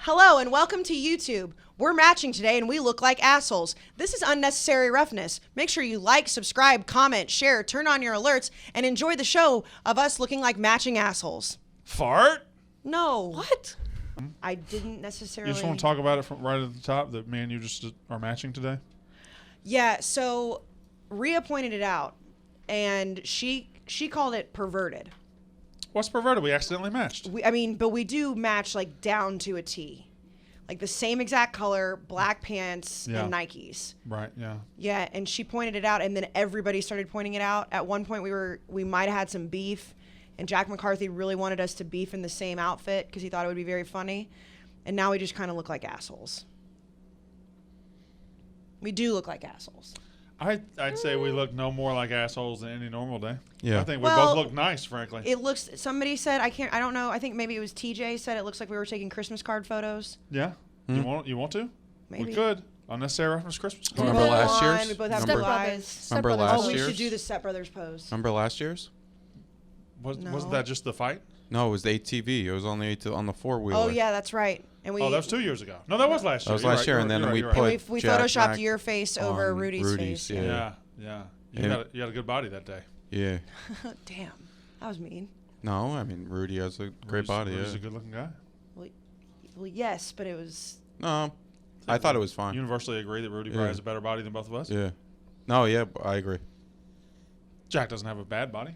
Hello and welcome to YouTube. We're matching today and we look like assholes. This is Unnecessary Roughness. Make sure you like, subscribe, comment, share, turn on your alerts, and enjoy the show of us looking like matching assholes. Fart? No. What? I didn't necessarily... You just want to talk about it from right at the top, that me and you just are matching today? Yeah, so Rhea pointed it out, and she called it perverted. What's perverted? We accidentally matched. But we do match like down to a T. Like the same exact color, black pants, and Nikes. Right, yeah. Yeah, and she pointed it out, and then everybody started pointing it out. At one point, we might have had some beef, and Jack McCarthy really wanted us to beef in the same outfit because he thought it would be very funny. And now we just kind of look like assholes. We do look like assholes. I'd say we look no more like assholes than any normal day. Yeah. I think we both look nice, frankly. It looks, somebody said, I don't know, I think maybe it was TJ said it looks like we were taking Christmas card photos. Yeah? You want to? Maybe. We could. Unnecessary Roughness Christmas card. Remember last year's? We both have Remember- blue eyes. Remember last Oh, we year's? should do the Step Brothers pose. Remember last year's? Wasn't that just the fight? No, it was the ATV. It was on the four-wheeler. Oh, yeah, that's right. And That was 2 years ago. No, that was last year. That was last year, and then we put and we Jack photoshopped Mac your face over on Rudy's face. Yeah. Yeah. You had a good body that day. Yeah. Damn, that was mean. No, I mean, Rudy has a great body. Rudy's Yeah. a good-looking guy. Well, yes, but it was... No, I thought it was fine. Universally agree that Rudy probably has a better body than both of us. Yeah. No, yeah, I agree. Jack doesn't have a bad body.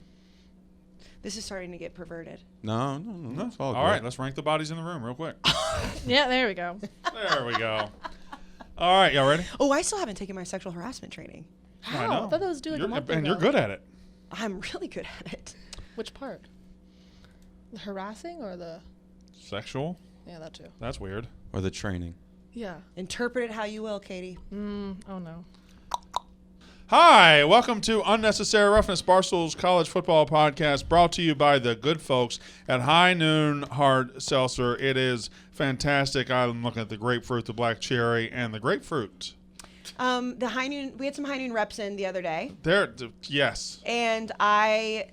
This is starting to get perverted. No. It's all right, good. let's rank the bodies in the room real quick. Yeah, there we go. There we go. All right, y'all ready? Oh, I still haven't taken my sexual harassment training. I How? know. I thought that was doing a month ago. And you're good at it. I'm really good at it. Which part? The harassing or the... Sexual? Yeah, that too. That's weird. Or the training. Yeah. Interpret it how you will, Katie. Oh, no. Hi, welcome to Unnecessary Roughness, Barstool's college football podcast, brought to you by the good folks at High Noon Hard Seltzer. It is fantastic. I'm looking at the grapefruit, the black cherry, and the grapefruit. The High Noon, we had some High Noon reps in the other day. Yes. And I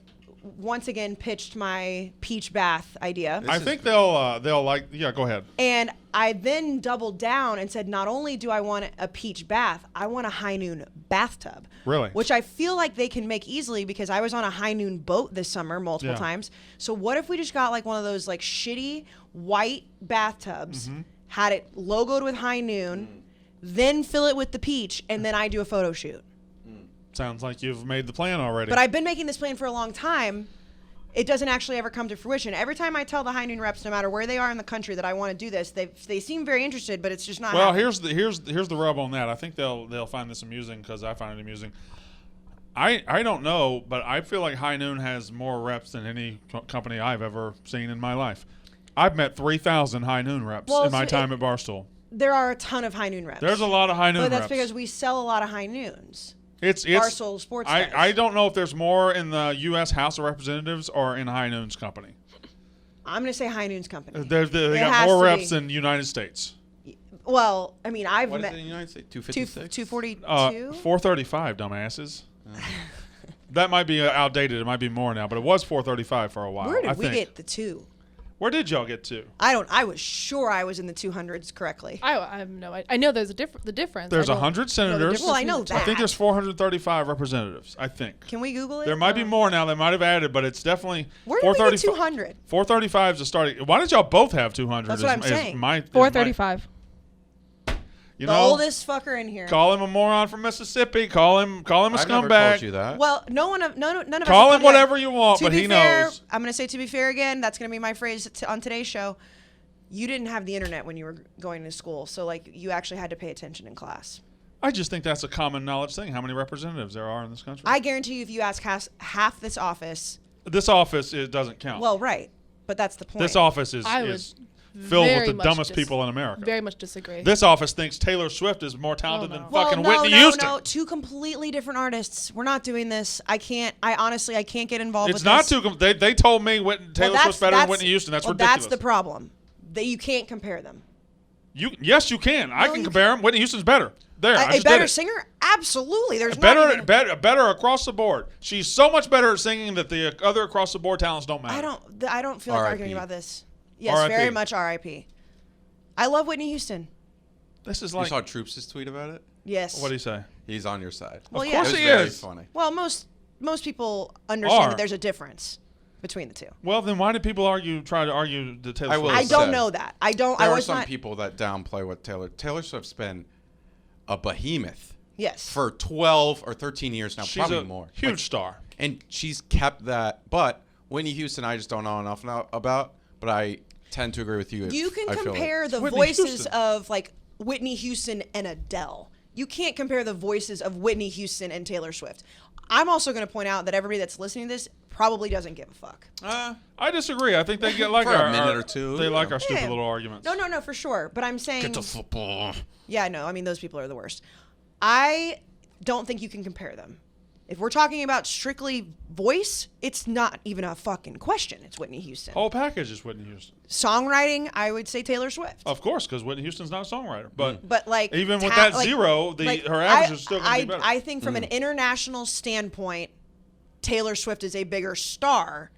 once again pitched my peach bath idea. I think they'll like. Yeah, go ahead. And I then doubled down and said, not only do I want a peach bath, I want a High Noon bathtub. Really? Which I feel like they can make easily because I was on a High Noon boat this summer multiple times. So what if we just got like one of those like shitty white bathtubs, had it logoed with High Noon, then fill it with the peach, and then I do a photo shoot. Sounds like you've made the plan already. But I've been making this plan for a long time. It doesn't actually ever come to fruition. Every time I tell the High Noon reps, no matter where they are in the country, that I want to do this, they seem very interested, but it's just not. Well, happening. here's the rub on that. I think they'll find this amusing because I find it amusing. I don't know, but I feel like High Noon has more reps than any company I've ever seen in my life. I've met 3,000 High Noon reps in my time at Barstool. There are a ton of High Noon reps. There's a lot of High Noon reps. But that's because we sell a lot of High Noons. It's Barstool Sports does. I don't know if there's more in the U.S. House of Representatives or in High Noon's company. I'm going to say High Noon's company. They got more reps than United States. Well, I mean, I've What met... is it in the United States? 256? 242? 435, dumbasses. That might be outdated. It might be more now, but it was 435 for a while. Where did we get the 2? Where did y'all get to? I was sure I was in the 200s correctly. I have no idea. I know there's the difference. There's 100 senators. Well, I know that. I think there's 435 representatives, I think. Can we Google it? There might be more now. They might have added, but it's definitely... Where did we get 200? 435 is the starting... Why did y'all both have 200? That's what I'm saying. 435. You the know, oldest fucker in here. Call him a moron from Mississippi. Call him a scumbag. I've never told you that. Well, none of us. Call him whatever you want, but he knows. I'm going to say to be fair again. That's going to be my phrase on today's show. You didn't have the internet when you were going to school, so like you actually had to pay attention in class. I just think that's a common knowledge thing. How many representatives there are in this country? I guarantee you, if you ask half this office. This office, it doesn't count. Well, right, but that's the point. This office is filled with the dumbest people in America. Very much disagree. This office thinks Taylor Swift is more talented than fucking Whitney Houston. No, two completely different artists. We're not doing this. I honestly can't get involved with this. It's not too. They told me Taylor Swift's better than Whitney Houston. That's ridiculous. That's the problem. That you can't compare them. Yes, you can. I can compare them. Whitney Houston's better. There, a better singer? Absolutely. There's better across the board. She's so much better at singing that the other across the board talents don't matter. I don't feel like arguing about this. Yes, very much R.I.P. I love Whitney Houston. This is You like. saw Troops' tweet about it? Yes. What do you say? He's on your side. Well, Of yeah. course It was he very is. funny. Well, most people understand Are. that there's a difference between the two. Well, then why did people try to argue the Taylor I Swift? will I say, don't know that. I don't. There I are was some not. people that downplay what Taylor Swift's been a behemoth Yes. for 12 or 13 years now, She's probably a more. huge Like, star. and she's kept that. But Whitney Houston, I just don't know enough now about. But I tend to agree with you. You can I feel compare the Whitney voices Houston. of like Whitney Houston and Adele. You can't compare the voices of Whitney Houston and Taylor Swift. I'm also going to point out that everybody that's listening to this probably doesn't give a fuck. I disagree. I think they get like For a our minute our- or two, They yeah. like our stupid Yeah. little arguments. No, for sure. But I'm saying, Get to football. yeah, no, I mean those people are the worst. I don't think you can compare them. If we're talking about strictly voice, it's not even a fucking question. It's Whitney Houston. Whole package is Whitney Houston. Songwriting, I would say Taylor Swift. Of course, because Whitney Houston's not a songwriter. But But even with that zero, her average is still going to be better. I think from an international standpoint, Taylor Swift is a bigger star.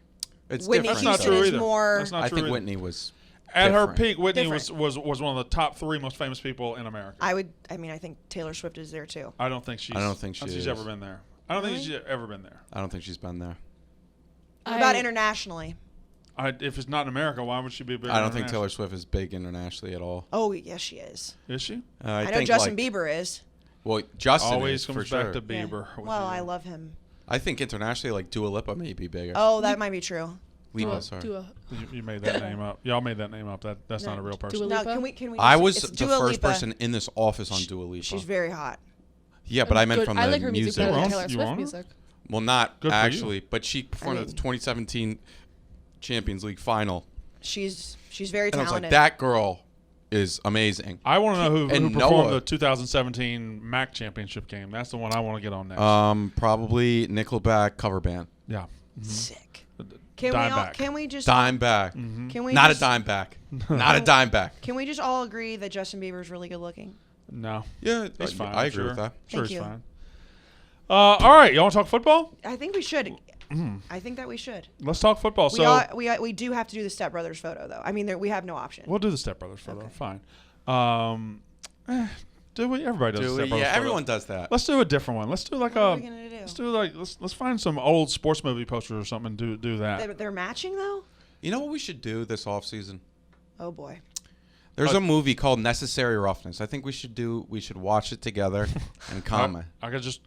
It's Whitney different. That's not Houston true is either. more. That's not I true think either. Whitney was At her different. peak, Whitney Different. was one of the top 3 most famous people in America. I think Taylor Swift is there too. I don't think she's is. ever been there. I don't think she's ever been there. I don't think she's been there. What about internationally? If it's not in America, why would she be big? I don't think Taylor Swift is big internationally at all. Oh, yes, she is. Is she? I know think Justin like, Bieber is. Well, Justin Always is, comes for back sure. to Bieber. Yeah. with Well, you. I love him. I think internationally, like Dua Lipa may be bigger. Oh, that might be true. Lipa, sorry. You made that name up. Y'all made that name up. That's not a real person. Dua No, Lipa? can we? I just- was it's the Dua first Lipa. person in this office on Dua Lipa. She's very hot. Yeah, but I meant Good. from I the like her music music. better than You Taylor want Swift her? music. Well, not Good for you. actually, but she performed at the mean- 2017 Champions League final. She's very And I was talented. like, that girl is amazing. I want to know who And performed Noah. the 2017 MAC championship game. That's the one I want to get on next. Probably Nickelback cover band. Yeah. Sick. Dime back. Can we just Dime back. can we Not just, a dime back. Not a dime back. Can we just all agree that Justin Bieber is really good looking? No. Yeah, He's fine. I I'm agree sure. with that. Sure, Thank he's you. fine. All right. Y'all want to talk football? I think we should. I think that we should. Let's talk football. We do have to do the Step Brothers photo though. I mean, we have no option. We'll do the Step Brothers photo. Okay. Fine. Do we? Everybody does the Step Brothers Yeah, photo. everyone does that. Let's do a different one. Let's do like What are we gonna do? let's do like let's find some old sports movie posters or something and do that. They're matching though. You know what we should do this off season? Oh boy. There's a movie called Necessary Roughness. I think we should watch it together and comment. I could just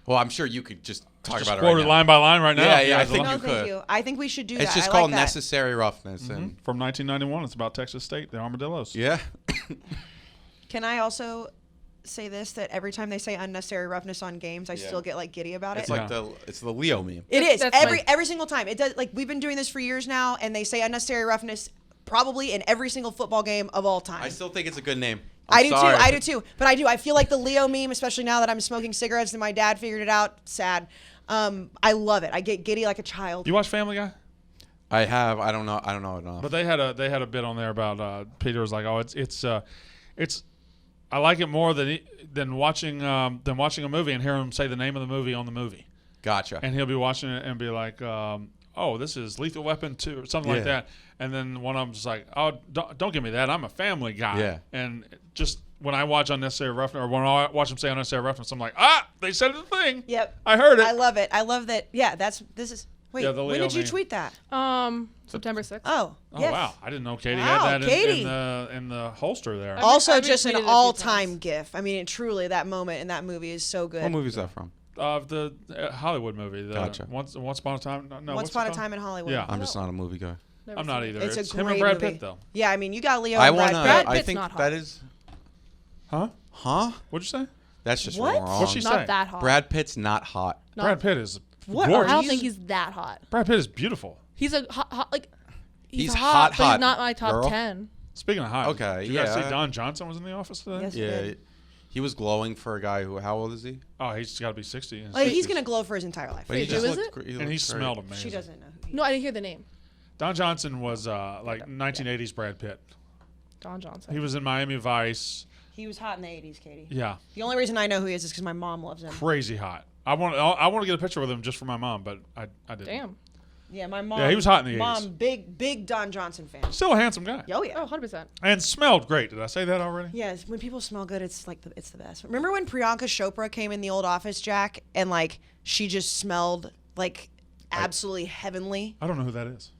Well, I'm sure you could just talk just about it quote right it now. line by line right now. Yeah, if you yeah, I guys think want. No, you thank could. you. I think we should do that. It's just I called like that. Necessary Roughness. And From 1991. It's about Texas State, the Armadillos. yeah. Can I also say this, that every time they say unnecessary roughness on games, I Yeah. still get like giddy about It's it? like it's the Leo meme. It is That's every single time. It does. Like we've been doing this for years now, and they say unnecessary roughness probably in every single football game of all time. I still think it's a good name. I do sorry. too. I do too. But I do. I feel like the Leo meme, especially now that I'm smoking cigarettes and my dad figured it out. Sad. I love it. I get giddy like a child. You watch Family Guy? I have. I don't know enough. But they had a bit on there about Peter was like, oh, it's I like it more than watching a movie and hear him say the name of the movie on the movie. Gotcha. And he'll be watching it and be like, oh, this is Lethal Weapon 2 or something like Yeah. that. And then one of them's just like, oh, don't give me that. I'm a family guy. Yeah. And just when I watch Unnecessary Roughness, or when I watch them say Unnecessary Roughness, I'm like, they said the thing. Yep. I heard it. I love it. I love that. Yeah. This is. Wait. Yeah, the when Leo did you meme. tweet that? September 6th. Oh. Oh, yes. wow. I didn't know Katie Wow, had that Katie. in the holster there. Also, I've just retweeted an it a few all-time times. GIF. I mean, truly, that moment in that movie is so good. What movie is that from? The Hollywood movie. The Gotcha. Once Upon a Time. No, Once what's it Upon a called? Time in Hollywood. Yeah. I'm just not a movie guy. Never I'm not seen it. either. It's a him great and Brad movie. Pitt though. Yeah, I mean, you got Leo I and Brad wanna. Pitt. Brad I Pitt's think not hot. that is. Huh? Huh? What'd you say? That's just What? wrong. What'd she say? Not that hot. Brad Pitt's not hot. Not- Brad Pitt is What? gorgeous. I don't think he's that hot. Brad Pitt is beautiful. He's a hot like. He's hot, but hot, he's not my top girl. 10. Speaking of hot, Okay, did you guys yeah. see Don Johnson was in the office today? Yes. Yeah. He was glowing for a guy who. How old is he? Oh, he's got to be 60. Like, he's gonna glow for his entire life. But he Wait, just who is looked it? gr- and he looked smelled great. amazing. She doesn't know. Who he No, I didn't hear the name. Don Johnson was like 1980s Brad Pitt. Don Johnson. He was in Miami Vice. He was hot in the 80s, Katie. Yeah, The only reason I know who he is because my mom loves him. crazy hot. I want to get a picture with him just for my mom, but I didn't. Damn. Yeah, my mom. Yeah, he was hot in the 80s. Mom, big Don Johnson fan. Still a handsome guy. Oh yeah. Oh, 100%. And smelled great. Did I say that already? Yes, when people smell good, it's like it's the best. Remember when Priyanka Chopra came in the old office, Jack, and like she just smelled like absolutely heavenly. I don't know who that is.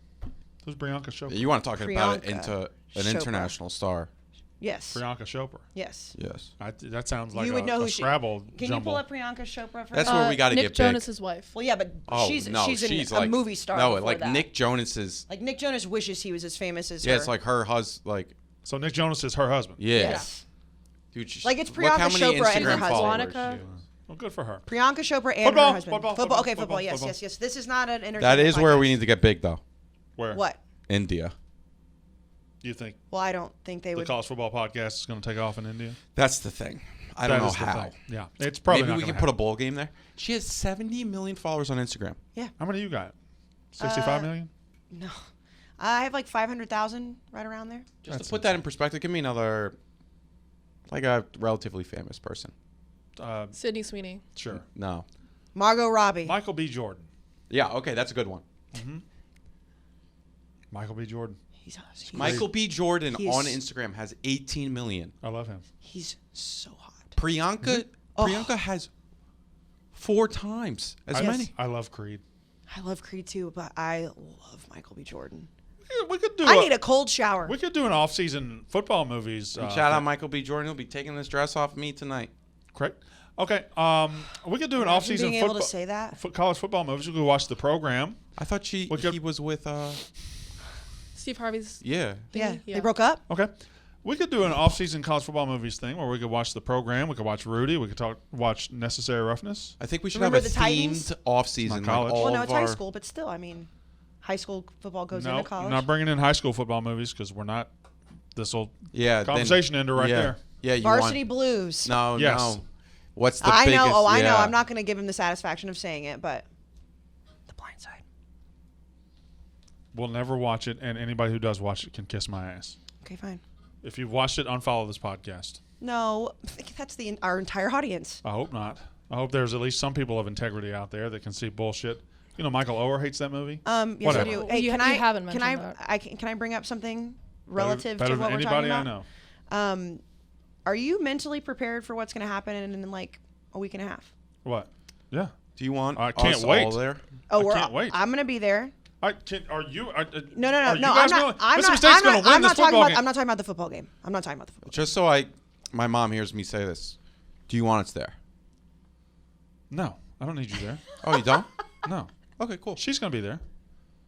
Who's Priyanka Chopra? You want to talk about it Priyanka into an Chopra. international star? Yes. Priyanka Chopra. Yes. Yes. That sounds like You would know who Scrabble Can jumble. you pull up Priyanka Chopra for That's me? where we got to Nick get big. Jonas's wife. Well, yeah, but Oh, she's no, a like, movie star. No, before like that. Nick Jonas is. Like Nick Jonas wishes he was as famous as Yeah, her. it's like her husband. Like, So Nick Jonas is her husband. yeah. Yes. Dude, Like, it's look how Priyanka many Chopra and her Instagram husband. followers Monica? she has. Well, good for her. Priyanka Chopra and Football, her husband. football. Okay, football. Yes, Football. yes. This is not an entertainment That is where we podcast. need to get big, though. Where? What? India. You think Well, I don't think they the would. college football podcast is going to take off in India? That's the thing. I don't That know is the how. thing. Yeah, it's probably Maybe not we gonna can put a happen. bowl game there. She has 70 million followers on Instagram. Yeah. How many you got? 65 million? No. I have like 500,000 right around there. Just That's to put that in perspective, give me another, like a relatively famous person. Sydney Sweeney. Sure. No. Margot Robbie. Michael B. Jordan. Yeah, okay, that's a good one. Michael B. Jordan. He's Michael B. Jordan He's- on Instagram has 18 million. I love him. He's so hot. Priyanka Oh. Priyanka has 4 times as many. I love Creed. I love Creed too, but I love Michael B. Jordan. Yeah, we could do. I need a cold shower. We could do an off-season football movies. And shout out Michael B. Jordan. He'll be taking this dress off me tonight. Correct. Okay. We could do an Imagine off-season being able football. to say that. College football movies. We could watch the program. I thought We could- he was with Steve Harvey's. yeah. Yeah, Yeah. they broke up. Okay. We could do an off-season college football movies thing where we could watch the program. We could watch Rudy. We could watch Necessary Roughness. I think we should Remember have a the Titans? themed off season. Not college. Like all Well, no, of it's our, high school, but still, I mean, high school football goes No, into college. not bringing in high school football movies because we're not. This will Yeah, conversation ender right yeah. there. Yeah, you Varsity want, Blues. No, Yes. no. What's the I biggest? know. Oh, I know. yeah. I'm not going to give him the satisfaction of saying it, but The Blind Side. We'll never watch it, and anybody who does watch it can kiss my ass. Okay, fine. If you've watched it, unfollow this podcast. No, that's our entire audience. I hope not. I hope there's at least some people of integrity out there that can see bullshit. You know, Michael Oher hates that movie. Yes, Whatever. I do. Well, Hey, you can haven't can I, mentioned that. can I bring up something relative better to what than we're talking anybody about? I know. Are you mentally prepared for what's going to happen in like a week and a half? What? Yeah. Do you want I can't us wait. all there? Oh, I can't wait. I'm going to be there. Are you? No. Are you I'm guys not. gonna- I'm Mississippi not. State's I'm gonna not, win I'm this not talking football about. game. I'm not talking about the football game. I'm not talking about the football game. Just so my mom hears me say this. Do you want us there? No, I don't need you there. Oh, you don't? No, Okay, cool. she's gonna be there.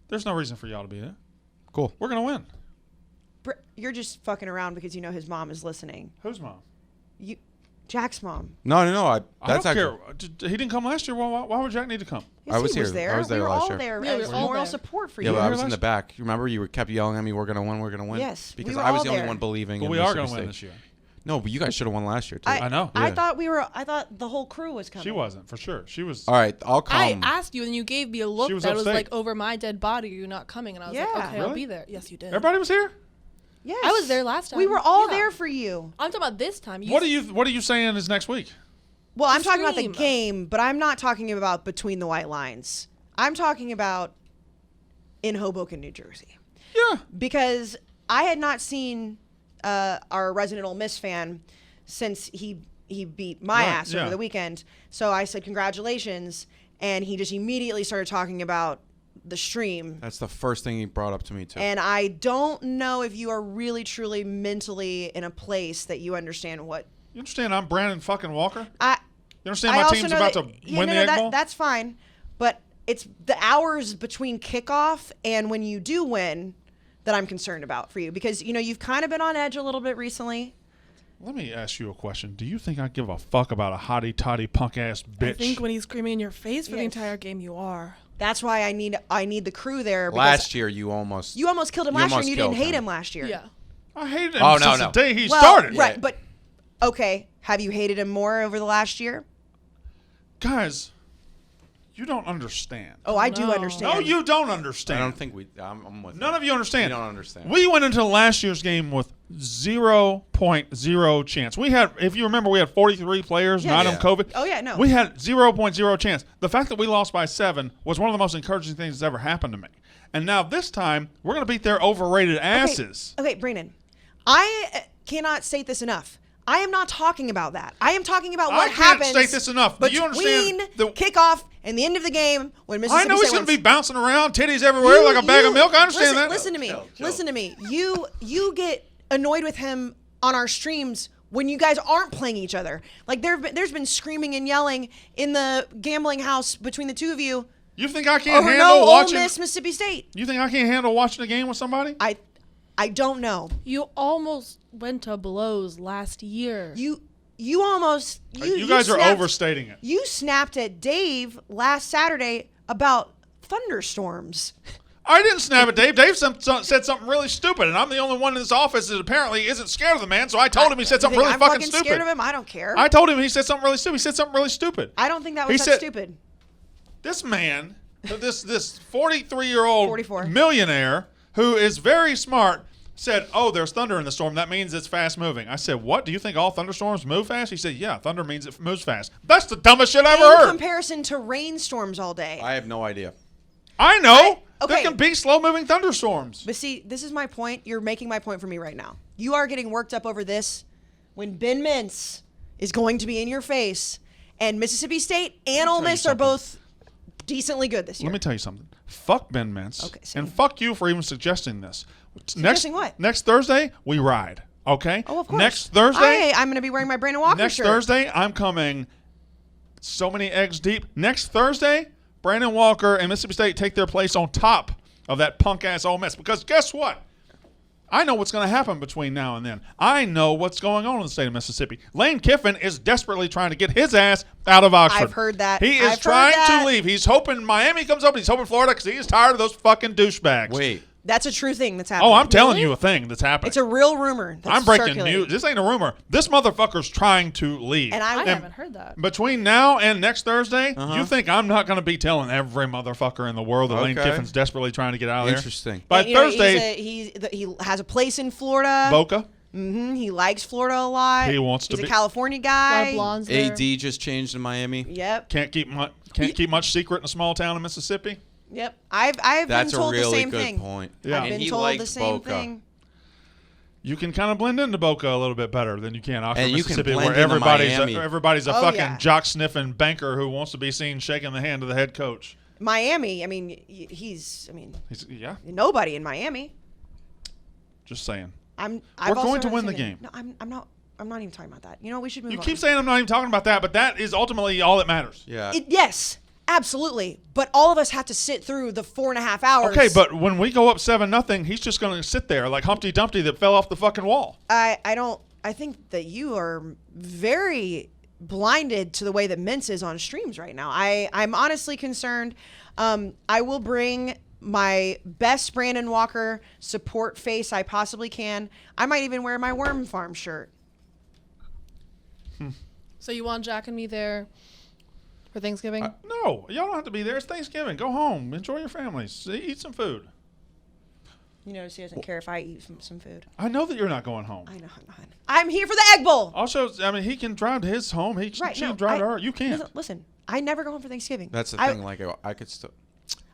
There's no reason for y'all to be there. Cool. We're gonna win. You're just fucking around because you know his mom is listening. Whose mom? Jack's mom. No. I That's don't actually, care. He didn't come last year. Why would Jack need to come? Yes, I was he was here. there. I was there we were last all year. there Yeah, we as were all moral there. support for Yeah, you. but I here was in last- the back. You remember you kept yelling at me, we're going to win, we're going to win? Yes, we Because were I was all the only there. one believing But in we are Mississippi gonna win State. this year. No, but you guys should have won last year, too. I know. I Yeah. thought the whole crew was coming. She wasn't for sure. She was. All right, I'll come. I asked you, and you gave me a look She was that was upstate. like, over my dead body, you're not coming. And I was like, Yeah. okay, I'll Really? be there. Yes, you did. Everybody was here. Yes. I was there last time. We were all Yeah. there for you. I'm talking about this time. What are you saying is next week? Well, I'm talking about the stream. game, but I'm not talking about between the white lines. I'm talking about in Hoboken, New Jersey. Yeah. Because I had not seen our resident Ole Miss fan since he beat my Right, ass yeah. over the weekend. So I said congratulations, and he just immediately started talking about the stream. That's the first thing he brought up to me, too. And I don't know if you are really truly mentally in a place that you understand what You understand? I'm Brandon fucking Walker. I. You understand? I My also team's know about that- to win the no, Egg Bowl. That's fine, but it's the hours between kickoff and when you do win that I'm concerned about for you because you've kind of been on edge a little bit recently. Let me ask you a question. Do you think I give a fuck about a hottie toddy punk ass bitch? I think when he's screaming in your face for the Yes. entire game, you are. That's why I need the crew there. Because last year, you almost you almost killed him you last year, and almost you didn't killed hate him. him last year. Yeah. I hated him Oh, since no. the day he Well, started. right, Yeah. but okay, have you hated him more over the last year? Guys, You don't understand. Oh, I do No. understand. No, you don't understand. I don't think I'm with None you. of you understand. You don't understand. We went into last year's game with 0.0 chance. We had, if you remember, we had 43 players, Yeah. not on Yeah. COVID. Oh, yeah, no. We had 0.0 chance. The fact that we lost by 7 was one of the most encouraging things that's ever happened to me. And now this time, we're going to beat their overrated asses. Okay, Brandon, I cannot state this enough. I am not talking about that. I am talking about what I can't happens state this enough. Do you between understand the- kickoff and the end of the game when Mississippi I know he's State going to wins. be bouncing around, titties everywhere like a bag of milk. I understand that. Listen to me. Chill. Listen to me. You get annoyed with him on our streams when you guys aren't playing each other. Like there's been screaming and yelling in the gambling house between the two of you You think I can't over handle no Ole watching? Miss Mississippi State. You think I can't handle watching a game with somebody? I don't know. You almost went to blows last year. You almost You guys are snapped- overstating it. You snapped at Dave last Saturday about thunderstorms. I didn't snap at Dave. Dave said something really stupid, and I'm the only one in this office that apparently isn't scared of the man. So I told him he said something You really think I'm fucking stupid. scared of him? I don't care. I told him he said something really stupid. He said something really stupid. I don't think that He was that said- stupid. This man, this 43-year-old 44. millionaire who is very smart, said, "Oh, there's thunder in the storm. That means it's fast moving." I said, "What? Do you think all thunderstorms move fast?" He said, "Yeah, thunder means it moves fast." That's the dumbest shit I ever In heard. comparison to rainstorms all day. I have no idea. I know. There okay. can be slow-moving thunderstorms. But see, this is my point. You're making my point for me right now. You are getting worked up over this when Ben Mintz is going to be in your face, and Mississippi State and Ole tell you Miss are something. both decently good this year. Let me tell you something. Fuck Ben Mintz. Okay, so- and fuck you for even suggesting this. Suggesting what? Next Thursday, we ride. Okay? Oh, of course. Next Thursday, I'm going to be wearing my Brandon Walker next shirt. Thursday, I'm coming so many eggs deep. Next Thursday, Brandon Walker and Mississippi State take their place on top of that punk-ass Ole Miss. Because guess what? I know what's going to happen between now and then. I know what's going on in the state of Mississippi. Lane Kiffin is desperately trying to get his ass out of Oxford. I've heard that. He is I've heard trying that. to leave. He's hoping Miami comes up. He's hoping Florida because he is tired of those fucking douchebags. Wait. That's a true thing that's happening. Oh, I'm telling you a thing that's happening. It's a real rumor. That's I'm breaking circulating. news. This ain't a rumor. This motherfucker's trying to leave. And I I haven't heard that. Between now and next Thursday, you think I'm not going to be telling every motherfucker in the world that Lane Okay. Kiffin's desperately trying to get out of there? Interesting. By and, you know, Thursday, he has a place in Florida. Boca, He likes Florida a lot. He wants to He's be- a California A lot guy. of blondes there. AD just changed in Miami. Yep. can't keep much secret in a small town in Mississippi. Yep. I've That's been a told really the same good thing. point. Yeah. I've And been he told liked the same Boca. thing. You can kind of blend into Boca a little bit better than you can Oxford, And you can Mississippi, blend where into Miami. everybody's a Oh, fucking yeah. jock sniffing banker who wants to be seen shaking the hand of the head coach. Miami. I mean, Yeah, nobody in Miami. just saying. I've We're also going to heard win the the same game. thing. No, I'm not even talking about that. You know, we should move You on. keep saying I'm not even talking about that, but that is ultimately all that matters. Yeah. Yes, absolutely. But all of us have to sit through the 4.5 hours. Okay, but when we go up 7-0, he's just going to sit there like Humpty Dumpty that fell off the fucking wall. I think that you are very blinded to the way that Mintz is on streams right now. I'm honestly concerned. I will bring my best Brandon Walker support face I possibly can. I might even wear my Worm Farm shirt. So you want Jack and me there for Thanksgiving? No, y'all don't have to be there. It's Thanksgiving. Go home. Enjoy your families. Eat some food. You notice he doesn't care if I eat some food. I know that you're not going home. I know I'm not. I'm here for the Egg Bowl. Also, I mean, he can drive to his home. She can drive to her. You can't. Listen, I never go home for Thanksgiving. That's the thing. Like, I could still.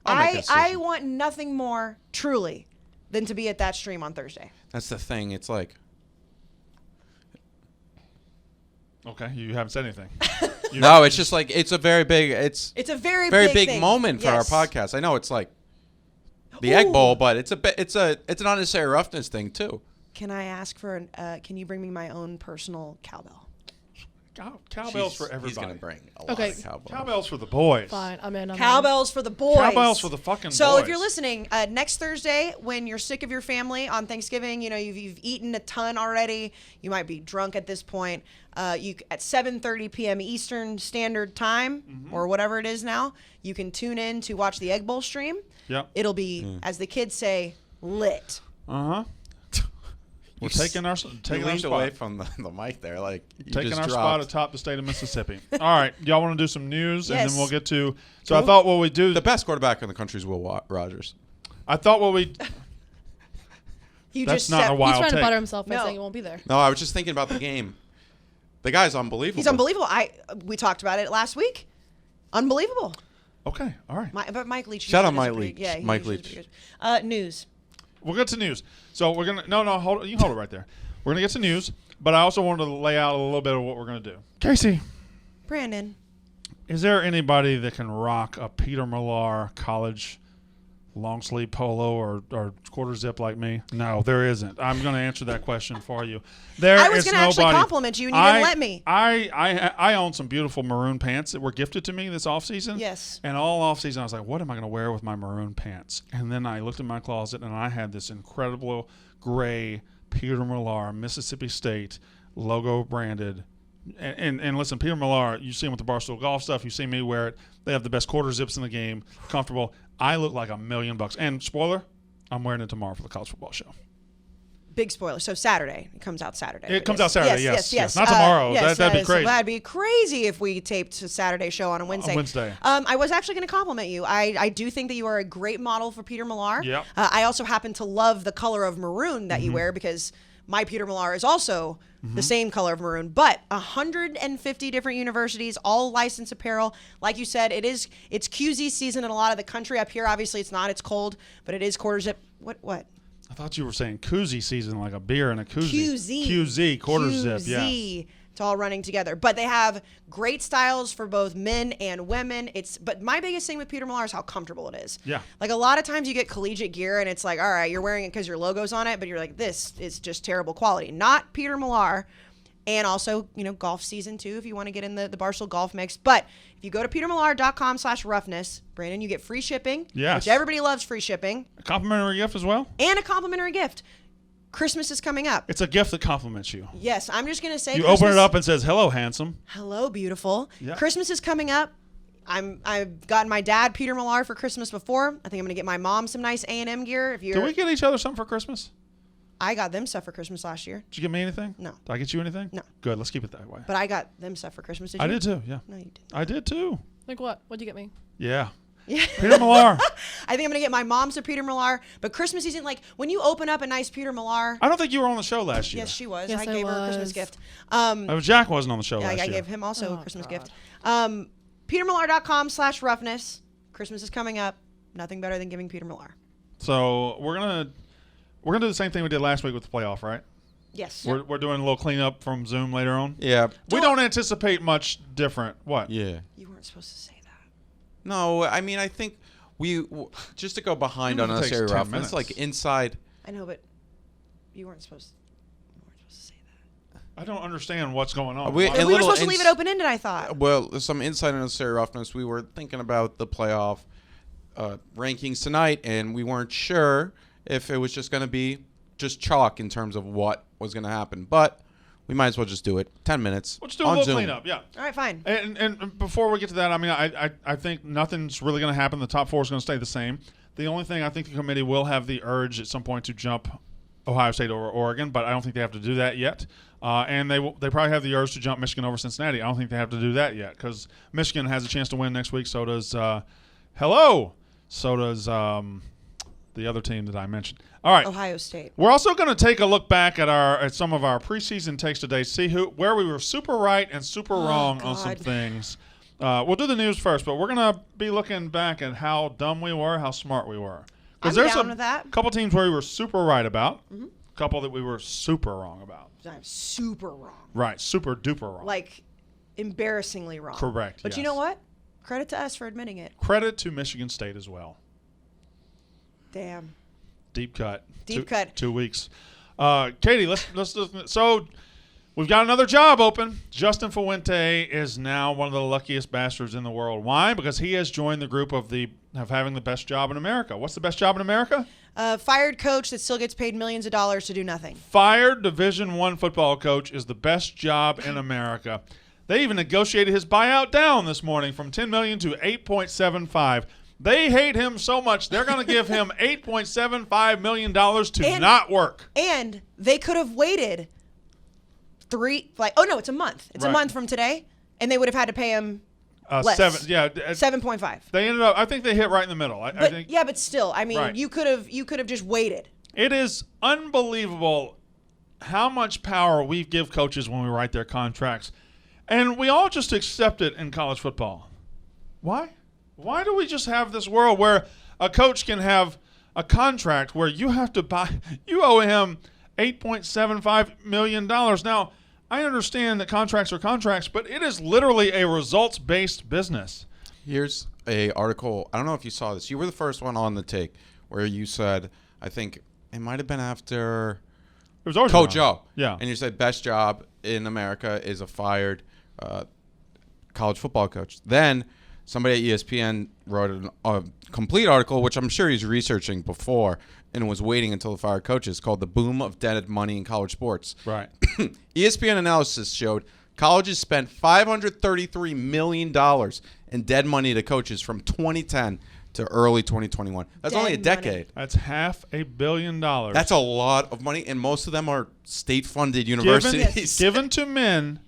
I'll make a I decision. want nothing more, truly, than to be at that stream on Thursday. That's the thing. It's like. Okay, you haven't said anything. No, it's just like it's a very big. It's It's a very big thing. moment for Yes. our podcast. I know it's like the Egg Ooh. Bowl, but it's an unnecessary roughness thing too. Can I ask for can you bring me my own personal cowbell? Cowbells for He's everybody. gonna bring a lot Okay. of cowbells. Cowbells for the boys. Fine, I'm in. Cowbells for the boys. Cowbells for the fucking So boys. if you're listening, next Thursday, when you're sick of your family on Thanksgiving, you know you've eaten a ton already. You might be drunk at this point. You at 7:30 p.m. Eastern Standard Time or whatever it is now, you can tune in to watch the Egg Bowl stream. Yep. It'll be, as the kids say, lit. Uh-huh. We're taking our leaned spot. away from the mic there, like you Taking just our dropped. spot atop the state of Mississippi. All right, y'all want to do some news, and Yes. then we'll get to. So I thought what we do. The best quarterback in the country is Will Rogers. I thought what we. You That's just not said, a wild He's trying to take. butter himself by No. saying it won't be there. No, I was just thinking about the game. The guy's unbelievable. He's unbelievable. We talked about it last week. Unbelievable. Okay, all right. But Mike Leach. Shout out usually Mike does pretty- Leach. Yeah, he Mike usually does Leach. pretty good. News. We'll get to news. So we're gonna hold it. You hold it right there. We're gonna get to news, but I also wanted to lay out a little bit of what we're gonna do. Casey, Brandon. is there anybody that can rock a Peter Millar college long sleeve polo or quarter zip like me? No, there isn't. I'm gonna answer that question for you. I was going gonna to actually compliment you, and you didn't let me. I own some beautiful maroon pants that were gifted to me this offseason. Yes. And all offseason, I was like, what am I going to wear with my maroon pants? And then I looked in my closet, and I had this incredible gray Peter Millar, Mississippi State logo branded. And listen, Peter Millar, you see him with the Barstool golf stuff. You see me wear it. They have the best quarter zips in the game, comfortable. I look like $1 million. And spoiler, I'm wearing it tomorrow for the college football show. Big spoiler. So Saturday. It comes out Saturday. It comes out Saturday, yes. Not tomorrow. Yes, That'd be is- crazy. That'd be crazy if we taped a Saturday show on a Wednesday. Wednesday. I was actually going to compliment you. I do think that you are a great model for Peter Millar. Yep. I also happen to love the color of maroon that Mm-hmm. you wear because my Peter Millar is also the same color of maroon. But 150 different universities, all licensed apparel. Like you said, it's QZ season in a lot of the country. Up here, obviously, it's not. It's cold, but it is quarter zip. What? I thought you were saying koozie season, like a beer and a koozie. QZ. QZ, quarter zip, yeah. QZ. It's all running together. But they have great styles for both men and women. But my biggest thing with Peter Millar is how comfortable it is. Yeah. Like a lot of times you get collegiate gear and it's like, all right, you're wearing it because your logo's on it, but you're like, this is just terrible quality. Not Peter Millar. And also, golf season too, if you want to get in the Barstool golf mix. But if you go to petermillar.com/roughness, Brandon, you get free shipping. Yes. Which everybody loves free shipping. A complimentary gift as well? And a complimentary gift. Christmas is coming up. It's a gift that compliments you. Yes, I'm just going to say You Christmas, open it up and says, hello, handsome. hello, beautiful. Yeah. Christmas is coming up. I've gotten my dad Peter Millar for Christmas before. I think I'm going to get my mom some nice A&M gear. Did we get each other something for Christmas? I got them stuff for Christmas last year, Did you get me anything? No. Did I get you anything? No. Good, let's keep it that way. but I got them stuff for Christmas. Did you? I did too, yeah. No, you didn't. I did too. Like what? What'd you get me? Yeah. Yeah. Peter Millar. I think I'm going to get my mom some Peter Millar. But Christmas season, like when you open up a nice Peter Millar. I don't think you were on the show last year. Yes, she was. Yes, I I gave her a Christmas was. gift. Jack wasn't on the show Yeah, last I year. gave him also a Oh, Christmas God. gift. petermillar.com/roughness. Christmas is coming up. Nothing better than giving Peter Millar. So we're gonna do the same thing we did last week with the playoff, right? Yes. We're doing a little cleanup from Zoom later on. Yeah. We don't anticipate much different. What? Yeah. You weren't supposed to say that. No, I mean, I think just to go behind It on only unnecessary takes 10 roughness, minutes. like inside. I know, but you weren't supposed to say that. I don't understand what's going on. We- Why- a We were little supposed to leave it open-ended, I thought. Well, some inside unnecessary roughness. We were thinking about the playoff rankings tonight, and we weren't sure if it was just going to be just chalk in terms of what was going to happen. But we might as well just do it. 10 minutes. Let's do a on little Zoom. cleanup. Yeah. All right, fine. And before we get to that, I mean, I think nothing's really going to happen. The top four is going to stay the same. The only thing I think the committee will have the urge at some point to jump Ohio State over Oregon, but I don't think they have to do that yet. And they probably have the urge to jump Michigan over Cincinnati. I don't think they have to do that yet because Michigan has a chance to win next week. So does So does the other team that I mentioned. All right. Ohio State. We're also going to take a look back at some of our preseason takes today, see where we were super right and super wrong on some God. things. We'll do the news first, but we're going to be looking back at how dumb we were, how smart we were. I'm there's down a with that. couple teams where we were super right about, a couple that we were super wrong about. I'm super wrong. Right, super duper wrong. Like, embarrassingly wrong. Correct, But you yes. know what? Credit to us for admitting it. Credit to Michigan State as well. Damn. Deep cut. Deep cut. 2 weeks. Katie, let's so we've got another job open. Justin Fuente is now one of the luckiest bastards in the world. Why? Because he has joined the group of having the best job in America. What's the best job in America? Fired coach that still gets paid millions of dollars to do nothing. Fired Division I football coach is the best job in America. They even negotiated his buyout down this morning from $10 million to $8.75. They hate him so much, they're going to give him $8.75 million to not work. And they could have waited it's a month. It's a month from today. And they would have had to pay him less. 7.5. They ended up, I think they hit right in the middle. I think. Yeah, but still, I mean, you could have just waited. It is unbelievable how much power we give coaches when we write their contracts. And we all just accept it in college football. Why? Why do we just have this world where a coach can have a contract where you owe him $8.75 million? Now, I understand that contracts are contracts, but it is literally a results-based business. Here's a article. I don't know if you saw this. You were the first one on the take where you said, I think it might have been after It was always Coach O. Yeah. And you said best job in America is a fired college football coach. Then somebody at ESPN wrote a complete article, which I'm sure he's researching before, and was waiting until the fired coaches, called The Boom of Dead Money in College Sports. Right. ESPN analysis showed colleges spent $533 million in dead money to coaches from 2010 to early 2021. That's only a decade. That's $500 million. That's a lot of money, and most of them are state-funded universities. Given to men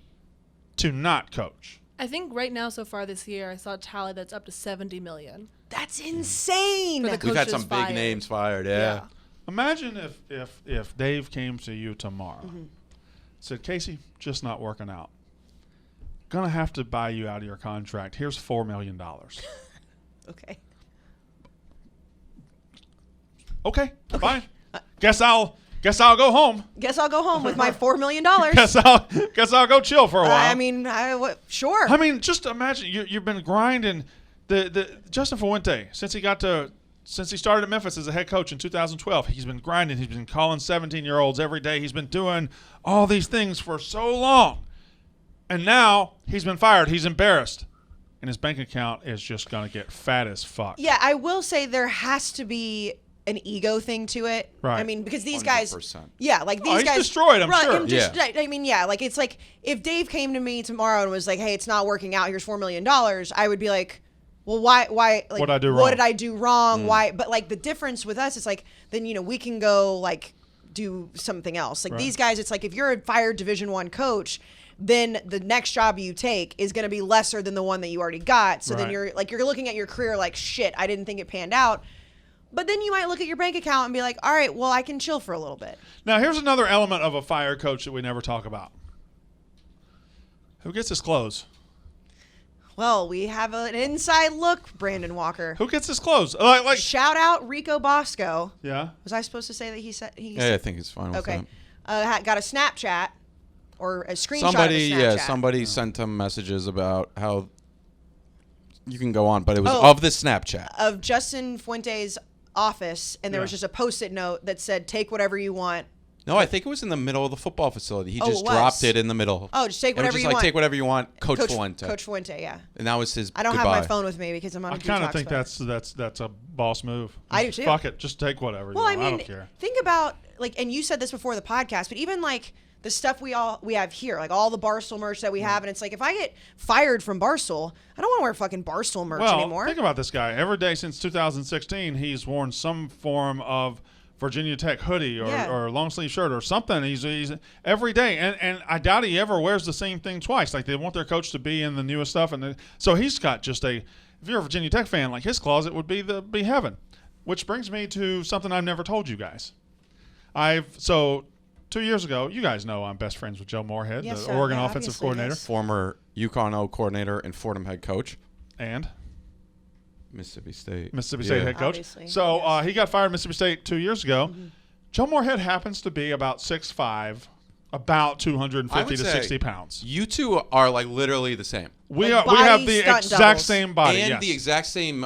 to not coach. I think right now so far this year I saw a tally that's up to $70 million. That's insane. For the We've had coaches some big fired. names fired, yeah. Imagine if Dave came to you tomorrow, said, Casey, just not working out. Gonna have to buy you out of your contract. Here's $4 million. Okay. Okay, fine. Guess I'll go home. Guess I'll go home with my $4 million. Guess I'll go chill for a while. I mean, sure. I mean, just imagine you've been grinding. The Justin Fuente since he started at Memphis as a head coach in 2012. He's been grinding. He's been calling 17-year-olds every day. He's been doing all these things for so long, and now he's been fired. He's embarrassed, and his bank account is just gonna get fat as fuck. Yeah, I will say there has to be an ego thing to it. Right. I mean, because these guys, 100%. yeah, like these he's guys destroyed, I'm sure. I mean, yeah, like it's like if Dave came to me tomorrow and was like, "Hey, it's not working out. Here's $4 million," I would be like, "Well, why? Like, What did I do wrong? What did I do wrong? Why?" But like the difference with us is like, then we can go like do something else. Like these guys, it's like if you're a fired Division I coach, then the next job you take is going to be lesser than the one that you already got. So then you're looking at your career like, shit, I didn't think it panned out. But then you might look at your bank account and be like, all right, well, I can chill for a little bit. Now, here's another element of a fired coach that we never talk about. Who gets his clothes? Well, we have an inside look, Brandon Walker. Who gets his clothes? Like Shout out Rico Bosco. Yeah. Was I supposed to say that he said? Yeah, I think it's fine with Okay. that. Got a Snapchat or a screenshot of a Snapchat. Somebody sent him messages about how you can go on, but it was of the Snapchat. Of Justin Fuente's office, and there was just a Post-it note that said, take whatever you want. No, I think it was in the middle of the football facility. He Oh, just it was? dropped it in the middle. Oh, just take whatever it was you just want. Take whatever you want, Coach Fuente. Coach Fuente, yeah. And that was his I don't goodbye. have my phone with me because I'm on a I kind of detox think phone. that's a boss move. I do too. Fuck it, just take whatever. Well, you want. I mean, don't care. think about like, and you said this before the podcast, but even like the stuff we have here, like all the Barstool merch that we have, and it's like if I get fired from Barstool, I don't want to wear fucking Barstool merch anymore. Think about this guy. Every day since 2016, he's worn some form of Virginia Tech hoodie or long sleeve shirt or something. He's every day, and I doubt he ever wears the same thing twice. Like they want their coach to be in the newest stuff, and so he's got just if you're a Virginia Tech fan, like his closet would be heaven. Which brings me to something I've never told you guys. 2 years ago, you guys know I'm best friends with Joe Moorhead, Yes, the sir. Oregon Yeah, offensive obviously, coordinator, yes. Former UConn O coordinator and Fordham head coach. and Mississippi State head coach. Obviously, So yes. he got fired at Mississippi State 2 years ago. Joe Moorhead happens to be about 6'5", about 250 to 60 pounds. You two are like literally the same. We Like have body the stunt exact doubles. same body, And yes. the exact same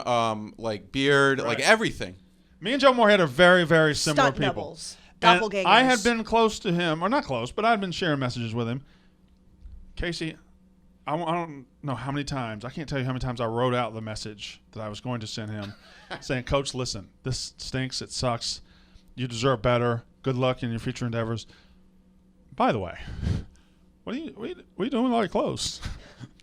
like beard, like Right. everything. Me and Joe Moorhead are very, very similar Stunt people. doubles. And Doppelgangers. I had been close to him, or not close, but I had been sharing messages with him. Casey, I don't know how many times, I can't tell you how many times I wrote out the message that I was going to send him saying, Coach, listen, this stinks, it sucks, you deserve better, good luck in your future endeavors. By the way, what are you doing with all your clothes?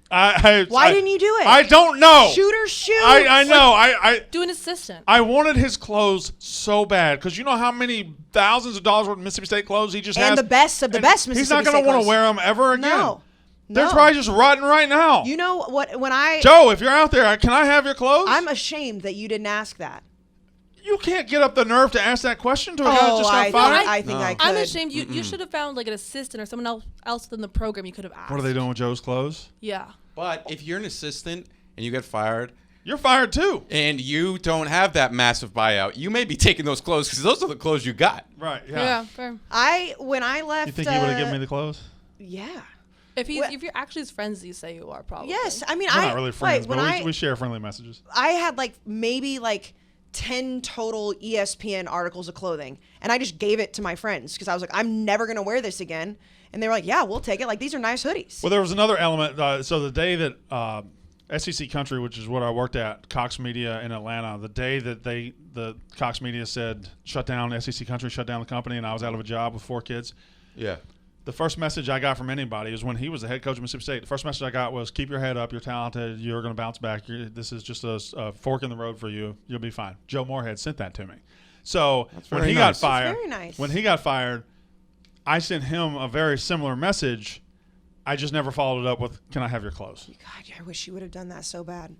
Why didn't you do it? I don't know. Shooter shoot. I know. Do an assistant. I wanted his clothes so bad because you know how many thousands of dollars worth of Mississippi State clothes he just has. And the best of the best Mississippi He's not State going to want clothes. to wear them ever again. No. They're probably just rotting right now. You know what? When I Joe, if you're out there, can I have your clothes? I'm ashamed that you didn't ask that. You can't get up the nerve to ask that question to a guy that just got fired. I think I could. I'm ashamed. You should have found like an assistant or someone else in the program you could have asked. What are they doing with Joe's clothes? Yeah. But if you're an assistant and you get fired, You're fired too. and you don't have that massive buyout, you may be taking those clothes because those are the clothes you got. Right. Yeah. Yeah. Fair. When I left. You think he would have given me the clothes? Yeah. If you're actually his friends, you say you are probably. Yes. I mean, We're not really friends, when but we share friendly messages. I had maybe 10 total ESPN articles of clothing, and I just gave it to my friends because I was like, I'm never gonna wear this again. And they were like, yeah, we'll take it. Like, these are nice hoodies. Well, there was another element. So the day that SEC Country, which is what I worked at, Cox Media in Atlanta, the day that the Cox Media said shut down SEC Country, shut down the company, and I was out of a job with 4 kids. Yeah. The first message I got from anybody is when he was the head coach of Mississippi State. The first message I got was, keep your head up. You're talented. You're going to bounce back. This is just a fork in the road for you. You'll be fine. Joe Moorhead sent that to me. So when he got fired, That's very nice. when he got fired, I sent him a very similar message. I just never followed it up with, can I have your clothes? God, I wish you would have done that so bad.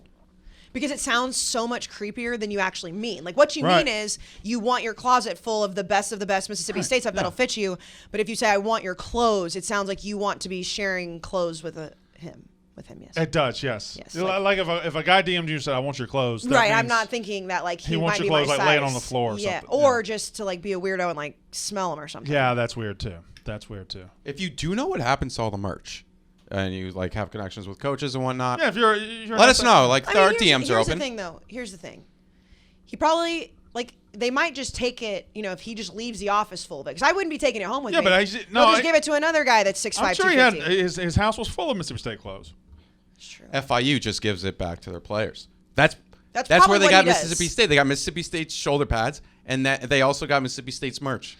Because it sounds so much creepier than you actually mean. Like, what you mean is you want your closet full of the best Mississippi State stuff that'll fit you. But if you say, I want your clothes, it sounds like you want to be sharing clothes with him. With him, yes. It does, yes. Yes, like if a guy DM'd you and said, I want your clothes. That Right, I'm means not thinking that he wants might your be clothes my like size. laying on the floor or yeah, something. or just to be a weirdo and smell them or something. Yeah, that's weird too. If you do know what happens to all the merch, and you have connections with coaches and whatnot, Yeah, if you're let us know. Our DMs are Here's open. the thing, though. Here's the thing. He probably they might just take it. If he just leaves the office full of it, because I wouldn't be taking it home with me. But They'll just give it to another guy that's 6'5", I'm sure he had 250. his house was full of Mississippi State clothes. It's true. FIU just gives it back to their players. That's probably where they what got he does. Mississippi State. They got Mississippi State's shoulder pads, and they also got Mississippi State's merch.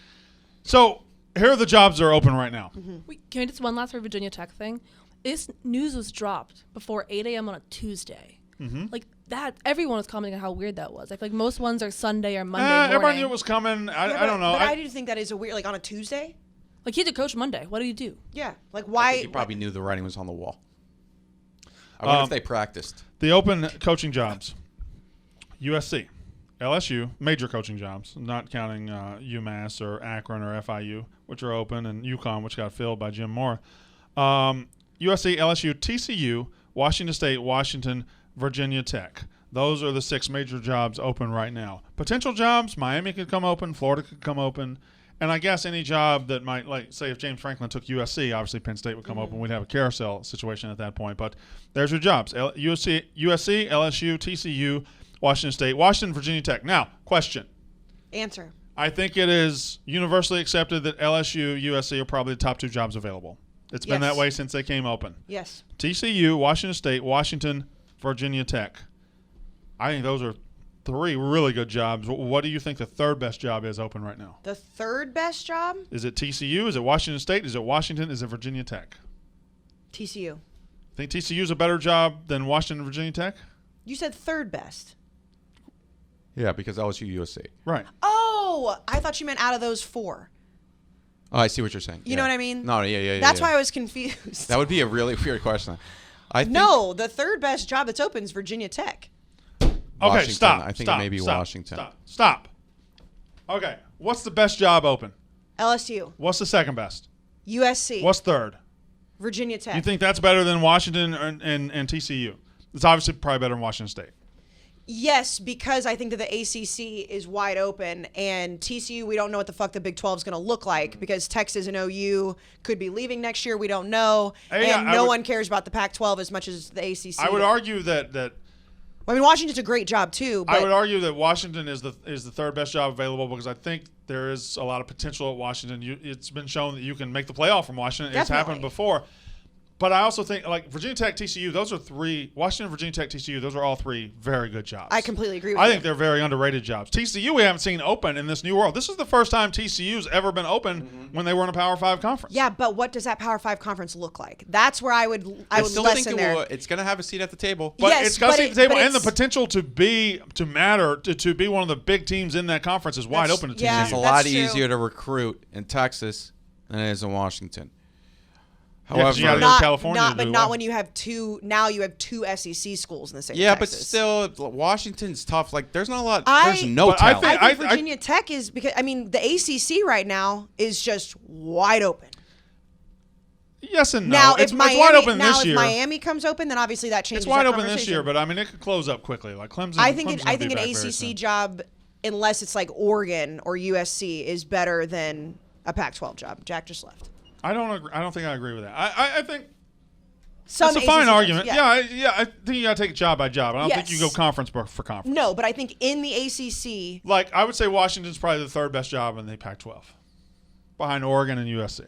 So here are the jobs that are open right now. Can we just one last Virginia Tech thing? This news was dropped before 8 a.m. on a Tuesday. Like that, everyone was commenting on how weird that was. Like most ones are Sunday or Monday morning. Everybody knew it was coming. I don't know. But I do think that is a weird, on a Tuesday. Like he had to coach Monday. What do you do? Yeah, I why? think he probably knew the writing was on the wall. I wonder if they practiced. The open coaching jobs. USC, LSU, major coaching jobs, not counting UMass or Akron or FIU, which are open, and UConn, which got filled by Jim Moore. USC, LSU, TCU, Washington State, Washington, Virginia Tech. Those are the 6 major jobs open right now. Potential jobs, Miami could come open, Florida could come open, and I guess any job that might, say if James Franklin took USC, obviously Penn State would come open. We'd have a carousel situation at that point. But there's your jobs. USC, LSU, TCU, Washington State, Washington, Virginia Tech. Now, question. Answer. I think it is universally accepted that LSU, USC are probably the top 2 jobs available. It's been Yes. that way since they came open. Yes. TCU, Washington State, Washington, Virginia Tech. I think those are 3 really good jobs. What do you think the 3rd best job is open right now? The 3rd best job? Is it TCU? Is it Washington State? Is it Washington? Is it Virginia Tech? TCU. Think TCU is a better job than Washington and Virginia Tech? You said 3rd best. Yeah, because LSU, USC. Right. Oh, I thought you meant out of those 4. Oh, I see what you're saying. You know what I mean? No, yeah. That's why I was confused. That would be a really weird question. I think No, the 3rd best job that's open is Virginia Tech. Okay, Washington. stop. I think stop, it may be stop, Washington. Stop. Okay, what's the best job open? LSU. What's the 2nd best? USC. What's 3rd? Virginia Tech. You think that's better than Washington and TCU? It's obviously probably better than Washington State. Yes, because I think that the ACC is wide open, and TCU, we don't know what the fuck the Big 12 is going to look like because Texas and OU could be leaving next year. We don't know, and no one cares about the Pac-12 as much as the ACC. I would argue that I mean, Washington's a great job too. But I would argue that Washington is the 3rd best job available because I think there is a lot of potential at Washington. It's been shown that you can make the playoff from Washington. It's happened before. But I also think, like, Virginia Tech, TCU, those are three. Washington, Virginia Tech, TCU, those are all three very good jobs. I completely agree with I you. think they're very underrated jobs. TCU, we haven't seen open in this new world. This is the first time TCU's ever been open when they were in a Power 5 conference. Yeah, but what does that Power 5 conference look like? That's where I would still lessen think there. it's going to have a seat at the table. But Yes, it's got but to it- the table, but and the it's- potential to be one of the big teams in that conference is wide open to TCU. yeah. It's a That's lot true. easier to recruit in Texas than it is in Washington. 'cause However, you gotta go to California to but do not well. when you have two. Now you have two SEC schools in the same. yeah, but Texas. still, Washington's tough. Like, there's not a lot. I- There's no But I talent. think- I think Virginia Tech is because the ACC right now is just wide open. Yes and no. Now it's if Miami, wide open now this if year. Miami comes open, then obviously that changes. It's wide that open this year, conversation. but I mean, it could close up quickly. Like Clemson. I think Clemson's I gonna think be an back very ACC soon. job, unless it's like Oregon or USC, is better than a Pac-12 job. Jack just left. I don't agree. I don't think I agree with that. I think Some that's a fine ACC argument. jobs, I think you got to take it job by job. I don't think you go Yes. conference for conference. No, but I think in the ACC, Like, I would say Washington's probably the third best job in the Pac-12, behind Oregon and USC.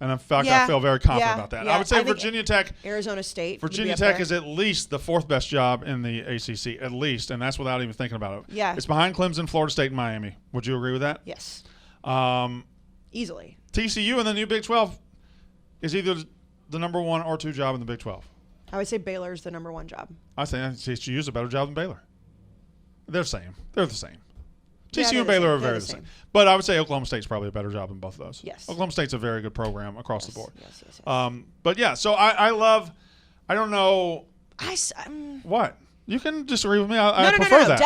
And in fact, I feel very confident about that. I would say think Virginia Tech. Arizona State. would be Virginia up Tech there. is at least the fourth best job in the ACC, at least, and that's without even thinking about it. Yeah. It's behind Clemson, Florida State, and Miami. Would you agree with that? Yes, Um, easily. TCU in the new Big 12 is either the number 1 or 2 job in the Big 12. I would say Baylor's the number 1 job. I think TCU is a better job than Baylor. They're the same. They're the same. Yeah, TCU they're and the Baylor same. are They're very the the same. same. But I would say Oklahoma State's probably a better job than both of those. Yes. Oklahoma State's a very good program across the board. Yes. But yeah, so I don't know No, what. You can disagree with me. I no, prefer no. that.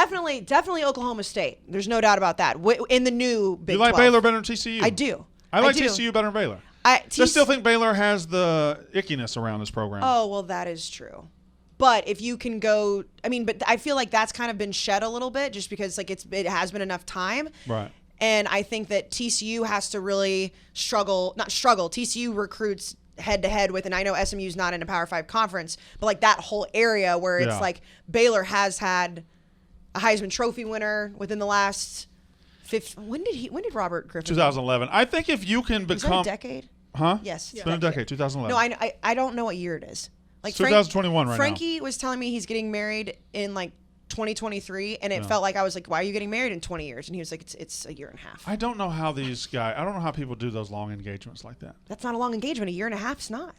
Definitely Oklahoma State. There's no doubt about that. In the new Big You like 12. Baylor better than TCU? I do. I like do. TCU better than Baylor. I still think Baylor has the ickiness around this program. Oh, well, that is true. But if you can go, but I feel like that's kind of been shed a little bit just because like it has been enough time. Right. And I think that TCU has to really TCU recruits head to head with, and I know SMU's not in a Power 5 conference, but like that whole area where it's Yeah. like Baylor has had a Heisman Trophy winner within the last when did Robert Griffin? 2011. I think if you can Was that become a decade? Huh? Yes. It's been a decade. 2011. No, I don't know what year it is. Like It's 2021 right now. Frankie was telling me he's getting married in like 2023, and it felt like I was like, "Why are you getting married in 20 years?" And he was like, "It's a year and a half." I don't know how these guys. I don't know how people do those long engagements like that. That's not a long engagement. A year and a half's not.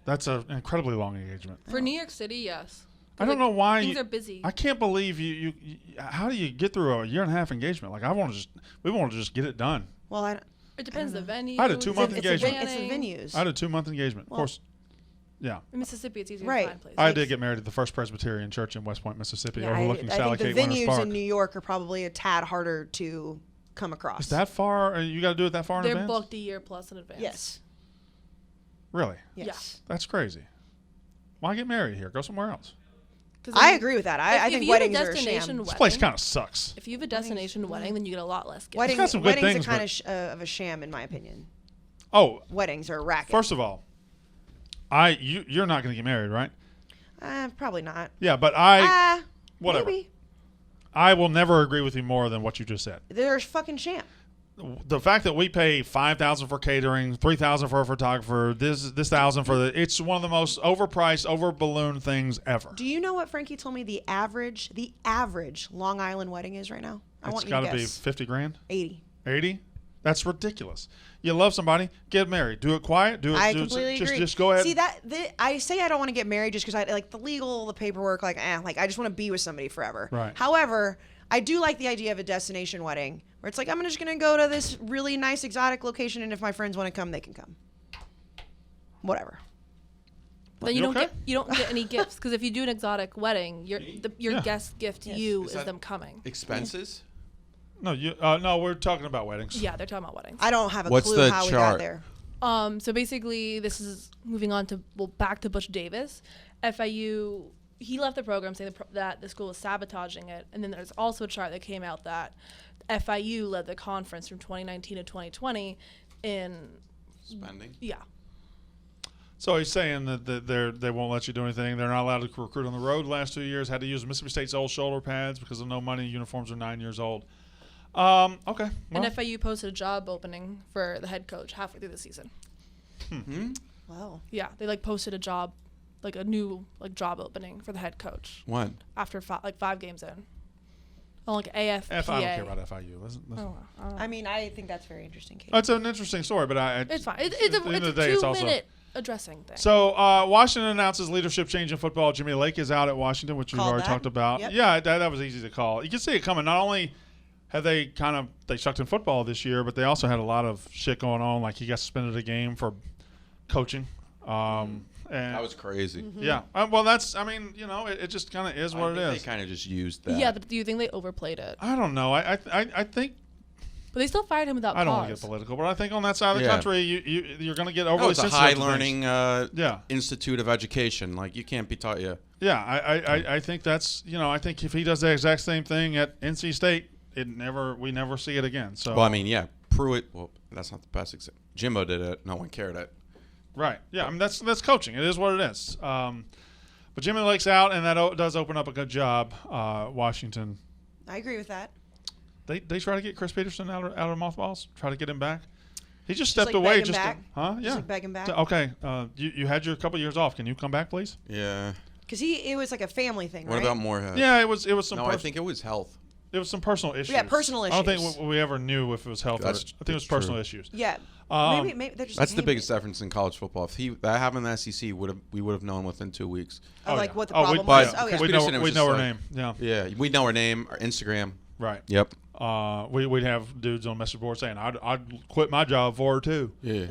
That's an incredibly long engagement. For New York City, yes. I don't know why things are busy. I can't believe you. How do you get through a year and a half engagement? Like we want to just get it done. Well, It depends the venue. I had a 2-month it's engagement. it's the venues. I had a 2-month engagement. Of course. Yeah. In Mississippi, it's easier Right. to find places. I did get married at the First Presbyterian Church in West Point, Mississippi, Yeah, overlooking I Sally think Kate the Winters venues Park. in New York are probably a tad harder to come across. Is that far? You got to do it that far in They're advance? booked a year plus in advance. Yes. Really? Yes. That's crazy. Why get married here? Go somewhere else. 'Cause I then- agree with that. if I think you have a weddings are a destination sham. This place wedding- kind of sucks. If you have a destination wedding, then you get a lot less gifts. Weddings got some good are things, kind but- of a sham, in my opinion. Oh, Weddings are a racket. first of all, you're not going to get married, right? Probably not. Yeah, but whatever. Maybe. I will never agree with you more than what you just said. They're a fucking sham. The fact that we pay $5,000 for catering, $3,000 for a photographer, this $1,000 for it's one of the most overpriced, over-ballooned things ever. Do you know what Frankie told me the average Long Island wedding is right now? I It's want you got to to be guess. 50 grand, 80. 80. That's ridiculous. You love somebody, get married. Do it quiet. Do it. I completely agree. Just go ahead. See I say I don't want to get married just because I like the legal, the paperwork. Like I just want to be with somebody forever. Right. However, I do like the idea of a destination wedding where it's like I'm just gonna go to this really nice exotic location, and if my friends want to come, they can come. Whatever. Then You you okay? don't get any gifts because if you do an exotic wedding, your Yeah. guest gift to Yes. you Is is that- them coming. Expenses? No, no, we're talking about weddings. Yeah, they're talking about weddings. I don't have a What's clue the how we chart? got there. So basically, this is moving on to back to Butch Davis. FIU, he left the program saying that the school was sabotaging it, and then there's also a chart that came out that FIU led the conference from 2019 to 2020 in Spending? yeah. So he's saying that they won't let you do anything. They're not allowed to recruit on the road the last 2 years. Had to use Mississippi State's old shoulder pads because of no money. Uniforms are 9 years old. Okay. Well, And FIU posted a job opening for the head coach halfway through the season. Wow. Yeah, they like posted a job, like a new like job opening for the head coach When? after 5 games in. On like AFPA. I don't care about FIU. Listen. Oh, I mean, I think that's a very interesting case. It's an interesting story, but it's fine. at It's the end a of the day, it's 2-minute addressing thing. So Washington announces leadership change in football. Jimmy Lake is out at Washington, which we've Called already that. talked about. Yep. Yeah, that was easy to call. You can see it coming. Not only have they sucked in football this year, but they also had a lot of shit going on. Like he got suspended a game for coaching. And That was crazy. yeah. Well, that's. I mean, it just kind of is what it is. They kind of just used that. Yeah, but do you think they overplayed it? I don't know. I think But they still fired him without I don't cause. want to get political, but I think on that side of the Yeah. country, you're going to get overly it's a sensitive high to learning Yeah. institute of education. Like you can't be taught. Yeah. Yeah, I think that's I think if he does the exact same thing at NC State, we never see it again. So Well, I mean, yeah, Pruitt. Well, that's not the best example. Jimbo did it. No one cared it. right, yeah, I mean that's coaching. It is what it is. But Jimmy Lake's out, and that does open up a good job. Washington, I agree with that. they try to get Chris Peterson out of mothballs. Try to get him back. He just Just stepped like away. beg him back? Huh? Just Yeah. like beg him back? Okay. You had your couple years off. Can you come back, please? Yeah. Because it was like a family thing, What right? about Moorhead? Yeah, it was some. No, I think it was health. it was some personal issues. Yeah, personal I don't issues. think we ever knew if it was health. I think it was true. personal issues. Yeah. Maybe they're just That's like, the hey, biggest difference in college football. If that happened in the SEC, we would have known within 2 weeks. Oh, like yeah. what the Oh, problem but was. Oh, yeah. Chris We Peterson, it know was we know her just name. Yeah. Yeah, we know her name, our Instagram. Right. Yep. We'd have dudes on message board saying, I'd quit my job for her too. Yeah.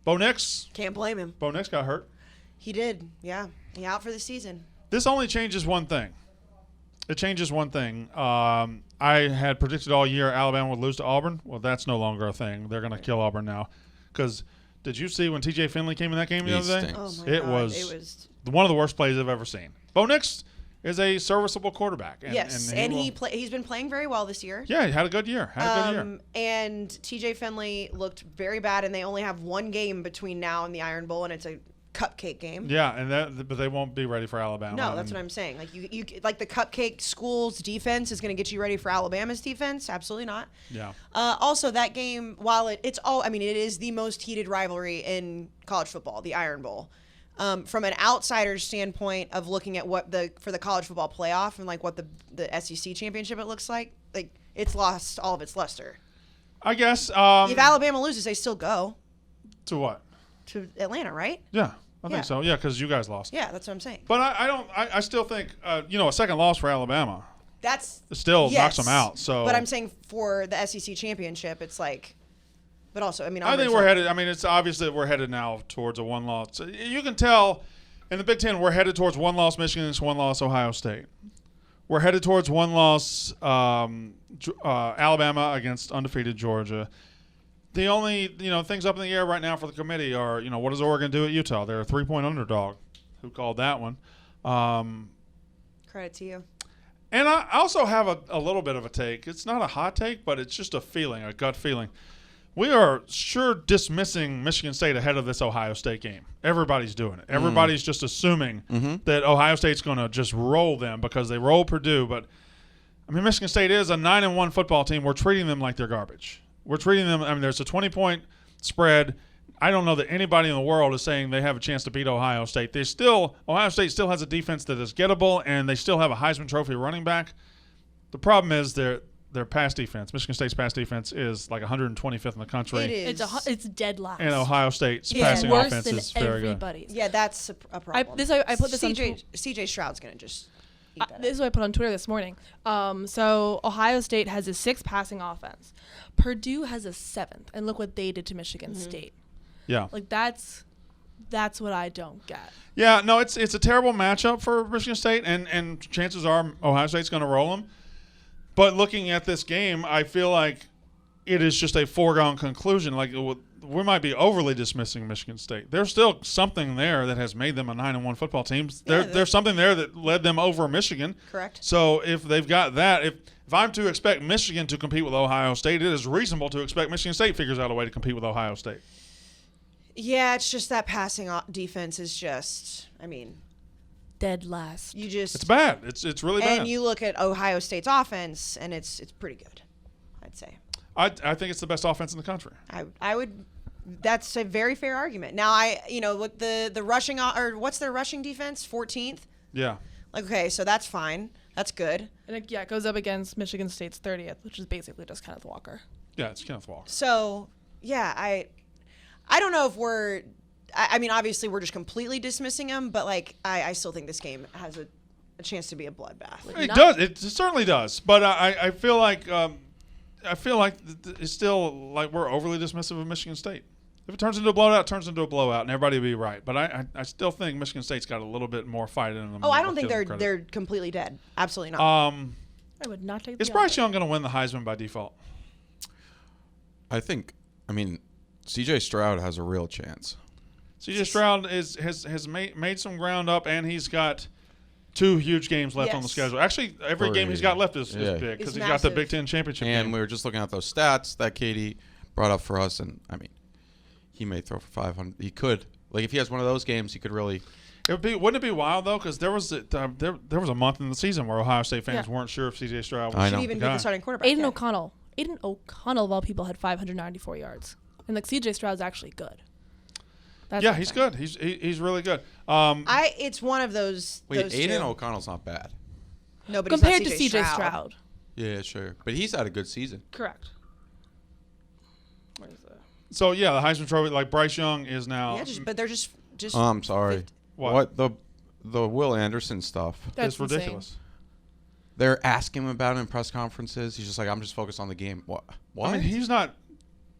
Bo Nix Can't blame him. got hurt. He did. Yeah. He out for the season. This only changes one thing. It changes one thing. I had predicted all year Alabama would lose to Auburn. Well, that's no longer a thing. They're going to kill Auburn now. Because did you see when T.J. Finley came in that game the He other day? stinks. Oh my It God. was- It was. One of the worst plays I've ever seen. Bo Nix is a serviceable quarterback. Yes, and he's been playing very well this year. Yeah, he had a good year. And T.J. Finley looked very bad, and they only have one game between now and the Iron Bowl, and it's a cupcake game. Yeah, but they won't be ready for Alabama. No, that's what I'm saying. Like you like the cupcake school's defense is going to get you ready for Alabama's defense? Absolutely not. Yeah. Also, that game, while it is the most heated rivalry in college football, the Iron Bowl. From an outsider's standpoint of looking at for the college football playoff and like what the SEC championship it looks like it's lost all of its luster. I guess. If Alabama loses, they still go To what? to Atlanta, right? Yeah, I Yeah. think so. Yeah, because you guys lost. Yeah, that's what I'm saying. But I still think, a second loss for Alabama That's still yes, knocks them out. So, but I'm saying for the SEC championship, it's like. But also, I mean, I think we're headed. I mean, it's obvious that we're headed now towards a one loss. You can tell in the Big Ten we're headed towards one loss Michigan against one loss Ohio State. We're headed towards one loss Alabama against undefeated Georgia. The only things up in the air right now for the committee are what does Oregon do at Utah? They're a 3-point underdog. Who called that one? Credit to you. And I also have a little bit of a take. It's not a hot take, but it's just a feeling, a gut feeling. We are sure dismissing Michigan State ahead of this Ohio State game. Everybody's doing it. Everybody's just assuming that Ohio State's going to just roll them because they roll Purdue. But, I mean, Michigan State is a 9-1 football team. We're treating them like they're garbage. We're treating them – I mean, there's a 20-point spread. I don't know that anybody in the world is saying they have a chance to beat Ohio State. Ohio State still has a defense that is gettable, and they still have a Heisman Trophy running back. The problem is their pass defense. Michigan State's pass defense is like 125th in the country. It is. It's dead last. And Ohio State's Yeah. passing worse offense than is very good. everybody's. Yeah, that's a problem. I put this on CJ Stroud's going to just eat that This is what I put on Twitter this morning. So Ohio State has a 6th passing offense. Purdue has a 7th, and look what they did to Michigan State. Yeah. Like that's what I don't get. Yeah, no, it's a terrible matchup for Michigan State, and chances are Ohio State's going to roll them. But looking at this game, I feel like it is just a foregone conclusion. Like we might be overly dismissing Michigan State. There's still something there that has made them a 9-1 football team. There's something there that led them over Michigan. Correct. So if they've got that, if I'm to expect Michigan to compete with Ohio State, it is reasonable to expect Michigan State figures out a way to compete with Ohio State. Yeah, it's just that passing defense is just, I mean, Dead last. It's bad. It's really bad. And you look at Ohio State's offense, and it's pretty good, I'd say. I think it's the best offense in the country. I would That's a very fair argument. Now, with the rushing, or what's their rushing defense? 14th? Yeah. Like, okay, so that's fine. That's good. And it goes up against Michigan State's 30th, which is basically just Kenneth Walker. Yeah, it's Kenneth Walker. So, yeah, I don't know if we're – I mean, obviously we're just completely dismissing him, but, like, I still think this game has a chance to be a bloodbath. It does. It certainly does. But I feel like it's still like we're overly dismissive of Michigan State. If it turns into a blowout, it turns into a blowout, and everybody will be right. But I still think Michigan State's got a little bit more fight in them. Oh, I don't think they're completely dead. Absolutely not. I would not take. Is Bryce Young going to win the Heisman by default? I mean, C.J. Stroud has a real chance. C.J. Stroud has made some ground up, and he's got 2 huge games left on the schedule. Actually, every game he's got left is big because he's got the Big Ten championship game. And we were just looking at those stats that Katie brought up for us, and I mean, he may throw for 500. He could, like, if he has one of those games, he could really. Wouldn't it be wild though? Because there was a month in the season where Ohio State fans weren't sure if C.J. Stroud was should even be the starting quarterback. Aiden O'Connell of all people had 594 yards, and like C.J. Stroud's actually good. He's good. He's really good. It's one of those. Wait, those Aiden two. O'Connell's not bad. No, but compared he's to not C.J. Stroud. Yeah, sure, but he's had a good season. Correct. Where is that? So yeah, the Heisman Trophy, like Bryce Young is now. Yeah, but they're just. I'm sorry. What the Will Anderson stuff? That's ridiculous. They're asking him about it in press conferences. He's just like, I'm just focused on the game. What? I mean, he's not.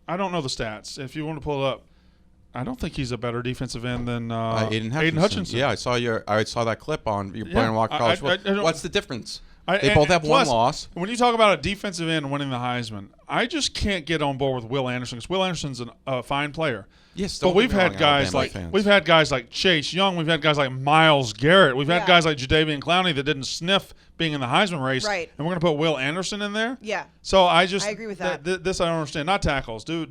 I don't know the stats. If you want to pull it up, I don't think he's a better defensive end than Aiden Hutchinson. Yeah, I saw that clip on your Brian Walker College. What's the difference? They both have one loss. When you talk about a defensive end winning the Heisman, I just can't get on board with Will Anderson because Will Anderson's a fine player. Yes, but we've had guys like Chase Young, we've had guys like Myles Garrett, we've had guys like Jadeveon Clowney that didn't sniff being in the Heisman race, right? And we're going to put Will Anderson in there. Yeah. So I agree with that. This I don't understand. Not tackles. Do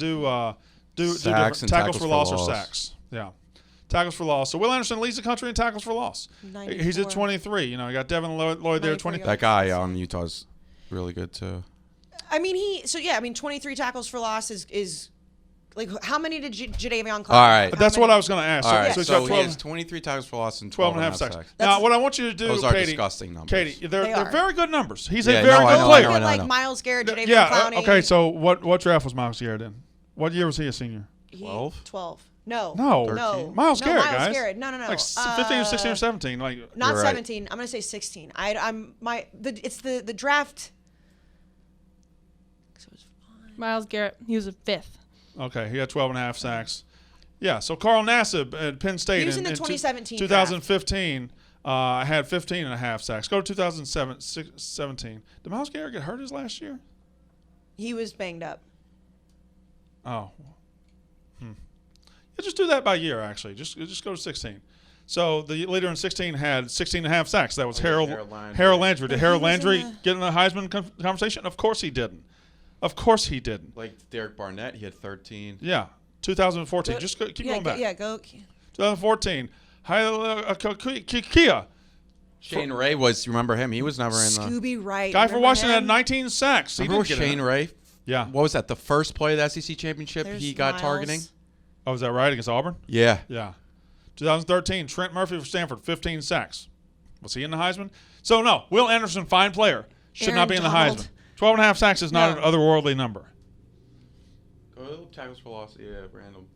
sacks and tackles for loss or sacks. Yeah. Tackles for loss. So Will Anderson leads the country in tackles for loss. 94. He's at 23. You know, you got Devin Lloyd there, 20. That guy on Utah's really good too. I mean, 23 tackles for loss is like, how many did Jadeveon Clowney? All right. That's what I was going to ask. All right. So he has 23 tackles for loss and 12 and a half sacks. Now, what I want you to do, those are Katie, disgusting numbers. Katie, they're very good numbers. He's a very I good know, player. I know. Like Myles Garrett, Jadeveon Clowney. Okay, so what draft was Myles Garrett in? What year was he a senior? 12. No. Myles Garrett, Myles guys. Garrett. No. Like 15 or 16 or 17. Like not You're 17. Right. I'm gonna say 16. It's the draft. So it's Myles Garrett, he was a 5th. Okay, he had 12 and a half sacks. Yeah, so Carl Nassib at Penn State he was in the 2017 2015 had 15 and a half sacks. Go to 2017. Did Myles Garrett get hurt his last year? He was banged up. Oh. Yeah, just do that by year, actually. Just go to 16. So the leader in 16 had 16 and a half sacks. That was Harold Landry. Did Harold Landry get in the Heisman conversation? Of course he didn't. Like Derek Barnett, he had 13. Yeah, 2014. Just keep going back. Yeah, go. 2014. Kia. Shane Ray remember him? He was never in the. Scooby Wright. Guy for Washington had 19 sacks. Remember Shane Ray? Yeah. What was that? The first play of the SEC championship he got targeting? Oh, was that right? Against Auburn? Yeah. Yeah. 2013, Trent Murphy for Stanford, 15 sacks. Was he in the Heisman? So, no, Will Anderson, fine player, should not be in the Heisman. 12 and a half sacks is not an otherworldly number. Tackles for loss, random.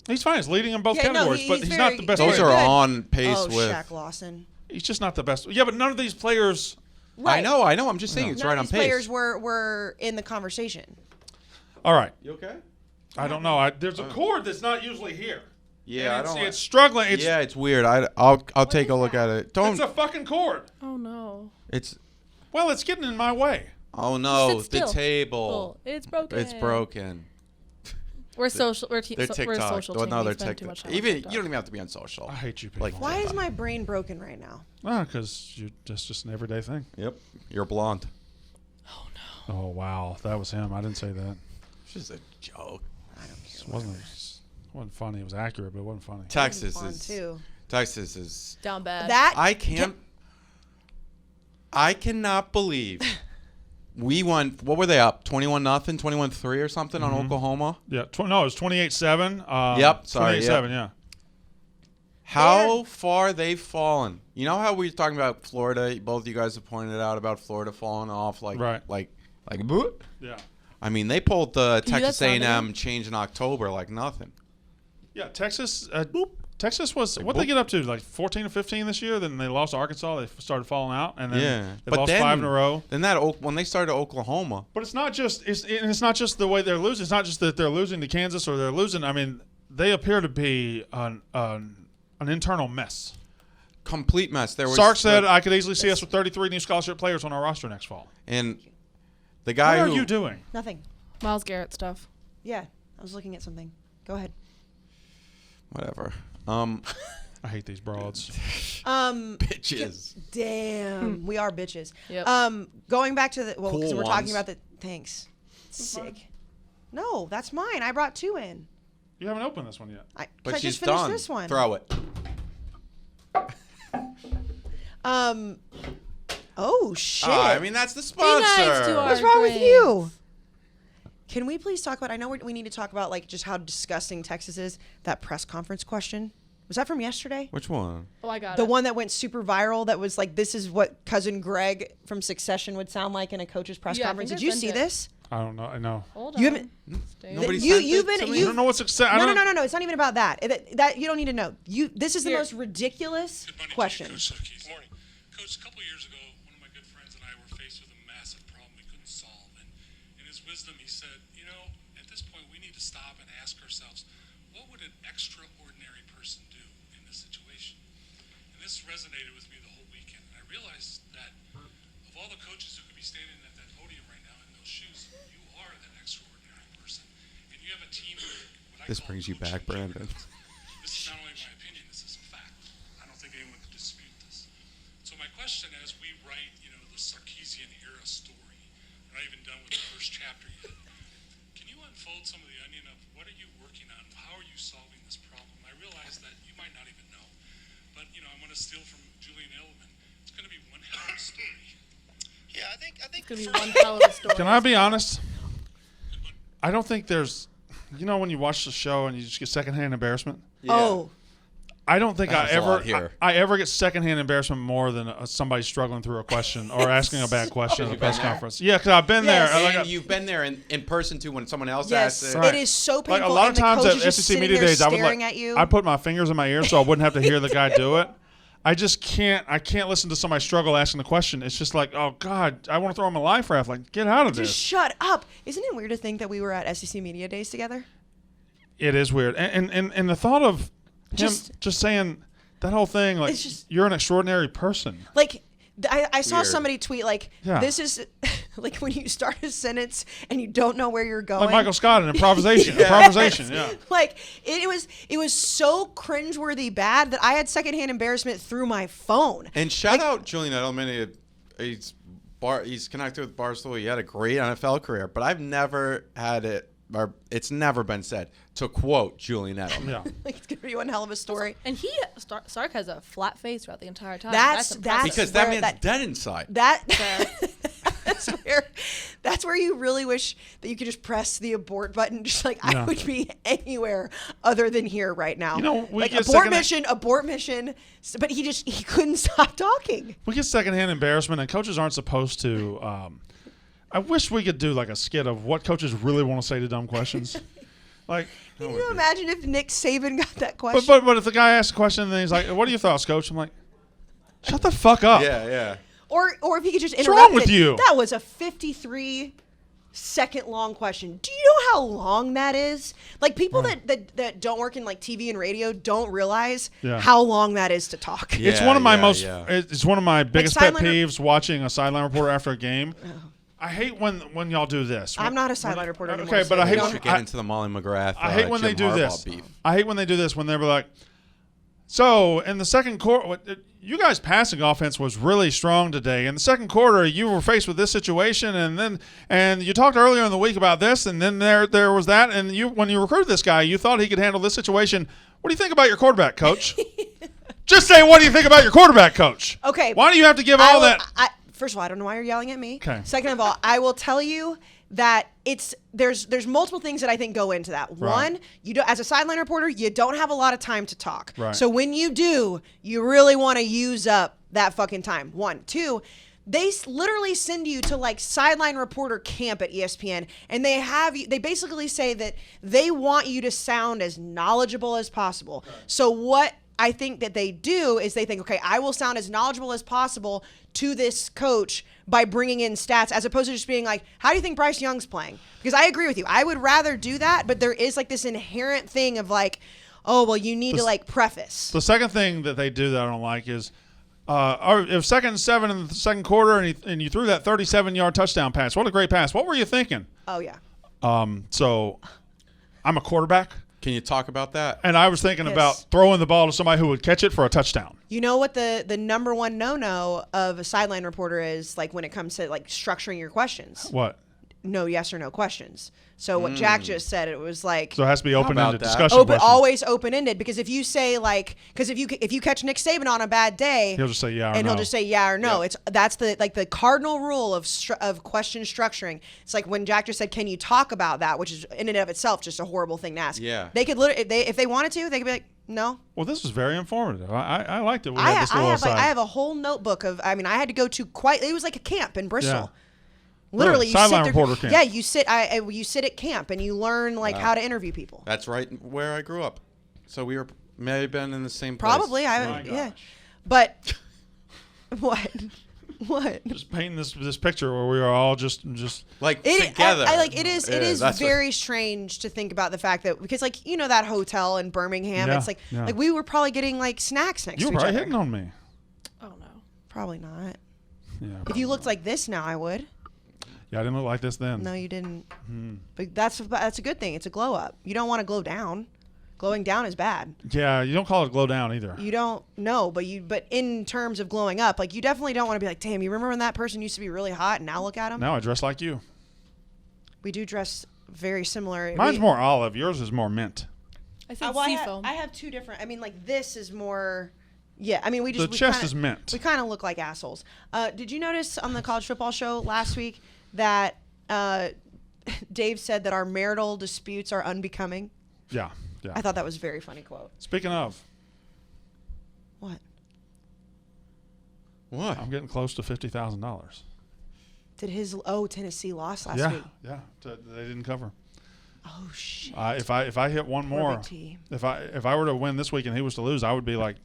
He's fine. He's leading in both categories, but he's not the best player. Those are on pace with. Shaq Lawson. He's just not the best. Yeah, but none of these players. Right. I know. I'm just saying it's right on pace. None of these players were in the conversation. All right. You okay? I don't know. There's a chord that's not usually here. Yeah, it's struggling. It's weird. I'll take a look at it. It's a fucking chord. Oh no. It's getting in my way. Oh no, Sit still. the table. It's broken. It's broken. We're social. We're TikTok. We're a social team. No, they're We spend too TikTok. much time on You TikTok. don't even have to be on social. I hate you people. Like, Why is my brain broken right now? Because that's just an everyday thing. Yep. You're blonde. Oh no. Oh wow, that was him. I didn't say that. It's just a joke. I don't care. It wasn't funny. It was accurate, but it wasn't funny. Texas is Down bad. That I cannot believe we won. What were they up? 21-0, 21-3 or something on Oklahoma. Yeah, no, it was 28-7. Yep, sorry, 28-7, yeah. How far they've fallen. You know how we were talking about Florida? Both of you guys have pointed out about Florida falling off like boop. Yeah. I mean, they pulled the Can you do Texas that sound A&M again? change in October like nothing. Yeah, Texas. Texas was what they get up to, like 14 or 15 this year. Then they lost to Arkansas. They started falling out, and then they lost 5 in a row. Then when they started Oklahoma, but it's not just it's not just the way they're losing. It's not just that they're losing to Kansas or they're losing. I mean, they appear to be an internal mess. Complete mess. Sark said, "I could easily see us with 33 new scholarship players on our roster next fall." And the guy what are you doing? Nothing. Myles Garrett stuff. Yeah, I was looking at something. Go ahead. Whatever. I hate these broads. Bitches. Damn, we are bitches. Yep. Going back to the because Cool we're talking ones. about the thanks. Sick. No, that's mine. I brought 2 in. You haven't opened this one yet. I But I she's just finished done. this one. Throw it. Oh shit. I mean, that's the nice sponsor. to our- What's wrong with drinks. you? Can we please talk about? I know we need to talk about like just how disgusting Texas is. That press conference question was that from yesterday? Which one? Oh, I got The it. one that went super viral. That was like, this is what cousin Greg from Succession would sound like in a coach's press Yeah, I conference. think Did I you sent see it. this? I don't know. I know. Hold You on. haven't- Stay Nobody with You- sent you've it been- to I me? you- don't know what's success. No. It's not even about that. That you don't need to know. This is the Here. most ridiculous Good morning, question. Coach. Good morning. Coach, a couple years ago, one of my good friends and I were faced with a massive problem we couldn't solve. And in his wisdom, he said, at this point, we need to stop and ask ourselves, what would an extraordinary person do in this situation? And this resonated with me the whole weekend. And I realized that of all the coaches who could be standing at that podium right now in those shoes, you are that extraordinary person. And you have a team with what I This call brings you coaching back, Brandon. This is not only my opinion, this is a fact. I don't think anyone could dispute this. So my question as we write, the Sarkeesian era story, we're not even done with the first chapter yet. Can you unfold some of the onion of what are you working on? How are you solving this problem? I realize that you might not even know, but I'm going to steal from Julian Edelman. It's going to be one hell of a story. Yeah, I think It's gonna be for one me- hell of a story. Can I be honest? I don't think there's. When you watch the show and you just get secondhand embarrassment. Oh, I don't think That I happens a lot ever here. I ever get secondhand embarrassment more than somebody struggling through a question or asking a bad question at a You've press been there? conference. Yeah, because I've been Yes. there. And you've been there in person too when someone else yes. asks it. Right. It is so painful. Like a lot of and the times coach at is just SEC sitting media there days, I would staring at you. I put my fingers in my ears so I wouldn't have to hear the guy do it. I just can't. I can't listen to somebody struggle asking the question. It's just like, oh God, I want to throw him a life raft. Like, get out of Just this. shut up. Isn't it weird to think that we were at SEC Media Days together? It is weird, and the thought of him just saying that whole thing, like It's just- you're an extraordinary person. Like, I saw Weird. somebody tweet like, Yeah. this is like when you start a sentence and you don't know where you're going. Like Michael Scott in improvisation. Improvisation, yeah. Like it was so cringeworthy bad that I had secondhand embarrassment through my phone. And shout out Julian Edelman. He's connected with Barstool. He had a great NFL career, but I've never had it, or it's never been said, to quote Julian Edelman. Yeah. Like, it's gonna be one hell of a story. And Sark has a flat face throughout the entire time. That's impressive. Because that where man's dead inside. That's where you really wish that you could just press the abort button. Just like Yeah. I would be anywhere other than here right now. We like get abort mission. But he couldn't stop talking. We get secondhand embarrassment, and coaches aren't supposed to. I wish we could do like a skit of what coaches really want to say to dumb questions. Like, Can you imagine if Nick Saban got that question? but if the guy asks a question and then he's like, "What are your thoughts, Coach?" I'm like, "Shut the fuck up." Yeah. Or if he could just What's interrupt wrong with it. you? That was a 53-second long question. Do you know how long that is? Like people that don't work in like TV and radio don't realize Yeah. how long that is to talk. Yeah. It's one of my most. yeah. It's one of my biggest pet sideline peeves watching a sideline reporter after a game. I hate when y'all do this. I'm not a sideline reporter anymore. Okay, but I We hate should when, get into the Molly McGrath. I hate when Jim they do Harbaugh this. Beef. I hate when they do this when they're like, so in the second quarter, you guys' passing offense was really strong today. In the second quarter, you were faced with this situation, and you talked earlier in the week about this, and then there was that, and when you recruited this guy, you thought he could handle this situation. What do you think about your quarterback, coach? Just say, what do you think about your quarterback, coach? Okay. Why do you have to give all that? first of all, I don't know why you're yelling at me. Okay. Second of all, I will tell you that there's multiple things that I think go into that. Right. One, as a sideline reporter, you don't have a lot of time to talk. Right. So when you do, you really want to use up that fucking time. One. Two, they literally send you to like sideline reporter camp at ESPN, and they basically say that they want you to sound as knowledgeable as possible. Okay. So what I think that they do is they think, okay, I will sound as knowledgeable as possible to this coach by bringing in stats, as opposed to just being like, how do you think Bryce Young's playing? Because I agree with you. I would rather do that, but there is like this inherent thing of like, oh, well, you need to like preface. The second thing that they do that I don't like is if 2nd and 7 in the second quarter and you threw that 37-yard touchdown pass. What a great pass. What were you thinking? Oh, yeah. So I'm a quarterback. Can you talk about that? And I was thinking about throwing the ball to somebody who would catch it for a touchdown. You know what the number one no-no of a sideline reporter is, like, when it comes to like structuring your questions? What? No yes or no questions. So what Jack just said, it was like, So it has to be open-ended that? discussion questions. always open-ended, because if you say like, because if you catch Nick Saban on a bad day, He'll just say yeah or no. and he'll just say yeah or no. Yep. That's the cardinal rule of question structuring. It's like when Jack just said, "Can you talk about that?" Which is in and of itself just a horrible thing to ask. Yeah. They could literally, if they wanted to, they could be like, no. Well, this was very informative. I liked it. We I had this little have aside. I have a whole notebook of. I mean, I had to go to it was like a camp in Bristol. Yeah. Literally, Really? you Sideline sit there. reporter camp. Yeah, you sit at camp and you learn like how to interview people. That's right where I grew up. So we may have been in the same place. Probably, My yeah. gosh. But what? What? Just painting this picture where we are all just Like together. It is very strange to think about the fact that, because like, you know, that hotel in Birmingham, Yeah, it's like yeah. like we were probably getting like snacks next you to were each probably other. hitting on me. Oh no. Probably not. Yeah. If you looked like this now, I would. Yeah, I didn't look like this then. No, you didn't. But that's a good thing. It's a glow up. You don't want to glow down. Glowing down is bad. Yeah, you don't call it glow down either. You don't know, but in terms of glowing up, like, you definitely don't want to be like, damn, you remember when that person used to be really hot and now look at him? Now I dress like you. We do dress very similar. Mine's more olive. Yours is more mint. I said Well, seafoam. I have two different. I mean, like, this is more. Yeah, I mean, we The chest is mint. We kind of look like assholes. Did you notice on the college football show last week that Dave said that our marital disputes are unbecoming? Yeah. Yeah. I thought that was a very funny quote. Speaking of, What? What? I'm getting close to $50,000. Did Tennessee lost last Yeah. week? Yeah. They didn't cover. Oh shit. If I hit one We're a more, big team. if I were to win this week and he was to lose, I would be like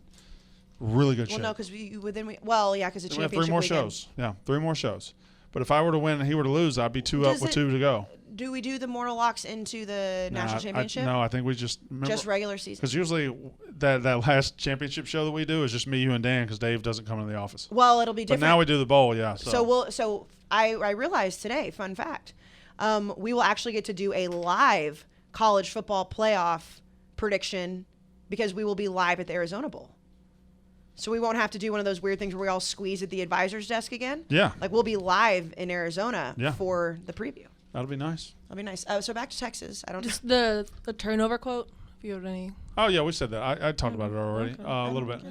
really good Well, shape. no, because because the Then we championship have 3 more weekend. shows. Yeah, 3 more shows. But if I were to win and he were to lose, I'd be 2 up Does with it- 2 to go. Do we do the mortal locks into the national championship? No, I think we just Just regular season. because usually that last championship show that we do is just me, you, and Dan because Dave doesn't come into the office. Well, it'll be But different. now we do the bowl, yeah. So I realized today, fun fact, we will actually get to do a live college football playoff prediction because we will be live at the Arizona Bowl. So we won't have to do one of those weird things where we all squeeze at the advisor's desk again. Yeah. Like, we'll be live in Arizona for the preview. That'll be nice. That'll be nice. So back to Texas. I don't Just the turnover quote. If you had any. Oh yeah, we said that. I talked about it already Okay. a little bit.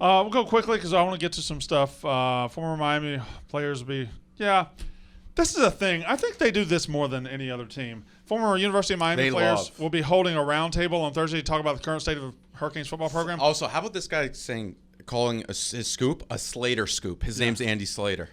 We'll go quickly because I want to get to some stuff. Former Miami players will be This is a thing. I think they do this more than any other team. Former University of Miami players will be holding a roundtable on Thursday to talk about the current state of the Hurricanes football program. Also, how about this guy calling his scoop a Slater scoop? His name's Andy Slater.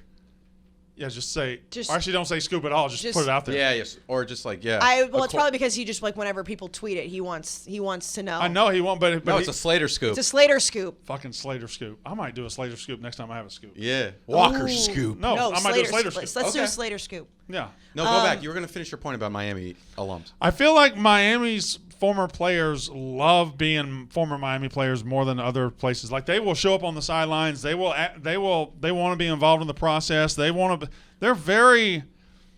Yeah, just say. Just- or actually, don't say scoop at all. Just put it out there. Yeah, yes. Or just like, yeah. it's probably because he just, like, whenever people tweet it, he wants to know. I know he won't, but No, it's a Slater scoop. It's a Slater scoop. fucking Slater scoop. I might do a Slater scoop next time I have a scoop. Yeah. Walker Ooh. scoop. No, I might do a Slater scoop. Let's do a Okay. Slater scoop. Yeah. No, go back. You were going to finish your point about Miami alums. I feel like Miami's former players love being former Miami players more than other places. Like, they will show up on the sidelines. They want to be involved in the process. They're very.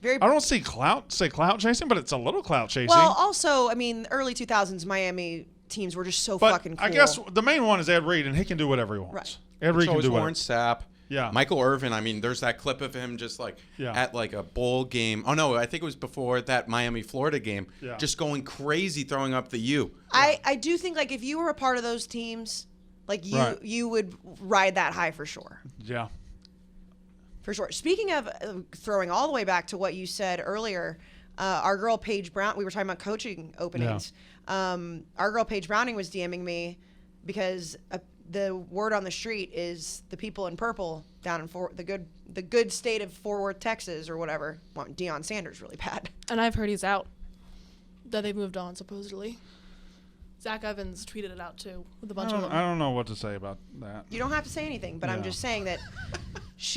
I don't say clout chasing, but it's a little clout chasing. Well, also, I mean, early 2000s Miami teams were just so but fucking cool. I guess the main one is Ed Reed, and he can do whatever he wants. Right. Ed Reed can do Warren whatever. Sapp. Yeah. Michael Irvin. I mean, there's that clip of him just like at like a bowl game. Oh no, I think it was before that Miami-Florida game. Yeah. Just going crazy, throwing up the U. I do think, like, if you were a part of those teams, like, you Right. you would ride that high for sure. Yeah. For sure. Speaking of throwing all the way back to what you said earlier, our girl Paige Brown, we were talking about coaching openings. Yeah. Our girl Paige Browning was DMing me because the word on the street is the people in purple down in the good state of Fort Worth, Texas, or whatever, want Deion Sanders really bad. And I've heard he's out. That they've moved on, supposedly. Zach Evans tweeted it out, too, with a bunch of them. I don't know what to say about that. You don't have to say anything, but I'm just saying that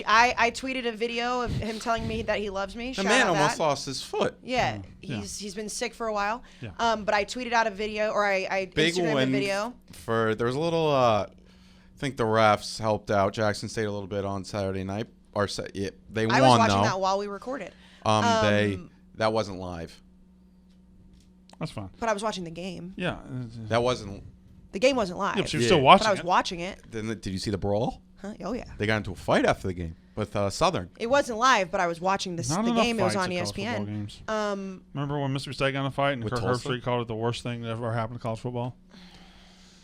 I tweeted a video of him telling me that he loves me. The man almost lost his foot. Yeah, he's been sick for a while. Yeah. But I tweeted out a video, or I Big Instagrammed win a video. There was a little, I think the refs helped out Jackson State a little bit on Saturday night. They won, I was watching that while we recorded. That wasn't live. That's fine. But I was watching the game. Yeah. That wasn't. The game wasn't live. Yeah, but you're still watching But I was watching it. Then did you see the brawl? Huh? Oh, yeah. They got into a fight after the game with Southern. It wasn't live, but I was watching the game. It was on ESPN. Games. Remember when Mississippi State got in a fight and Kirk Herbstreit called it the worst thing that ever happened to college football?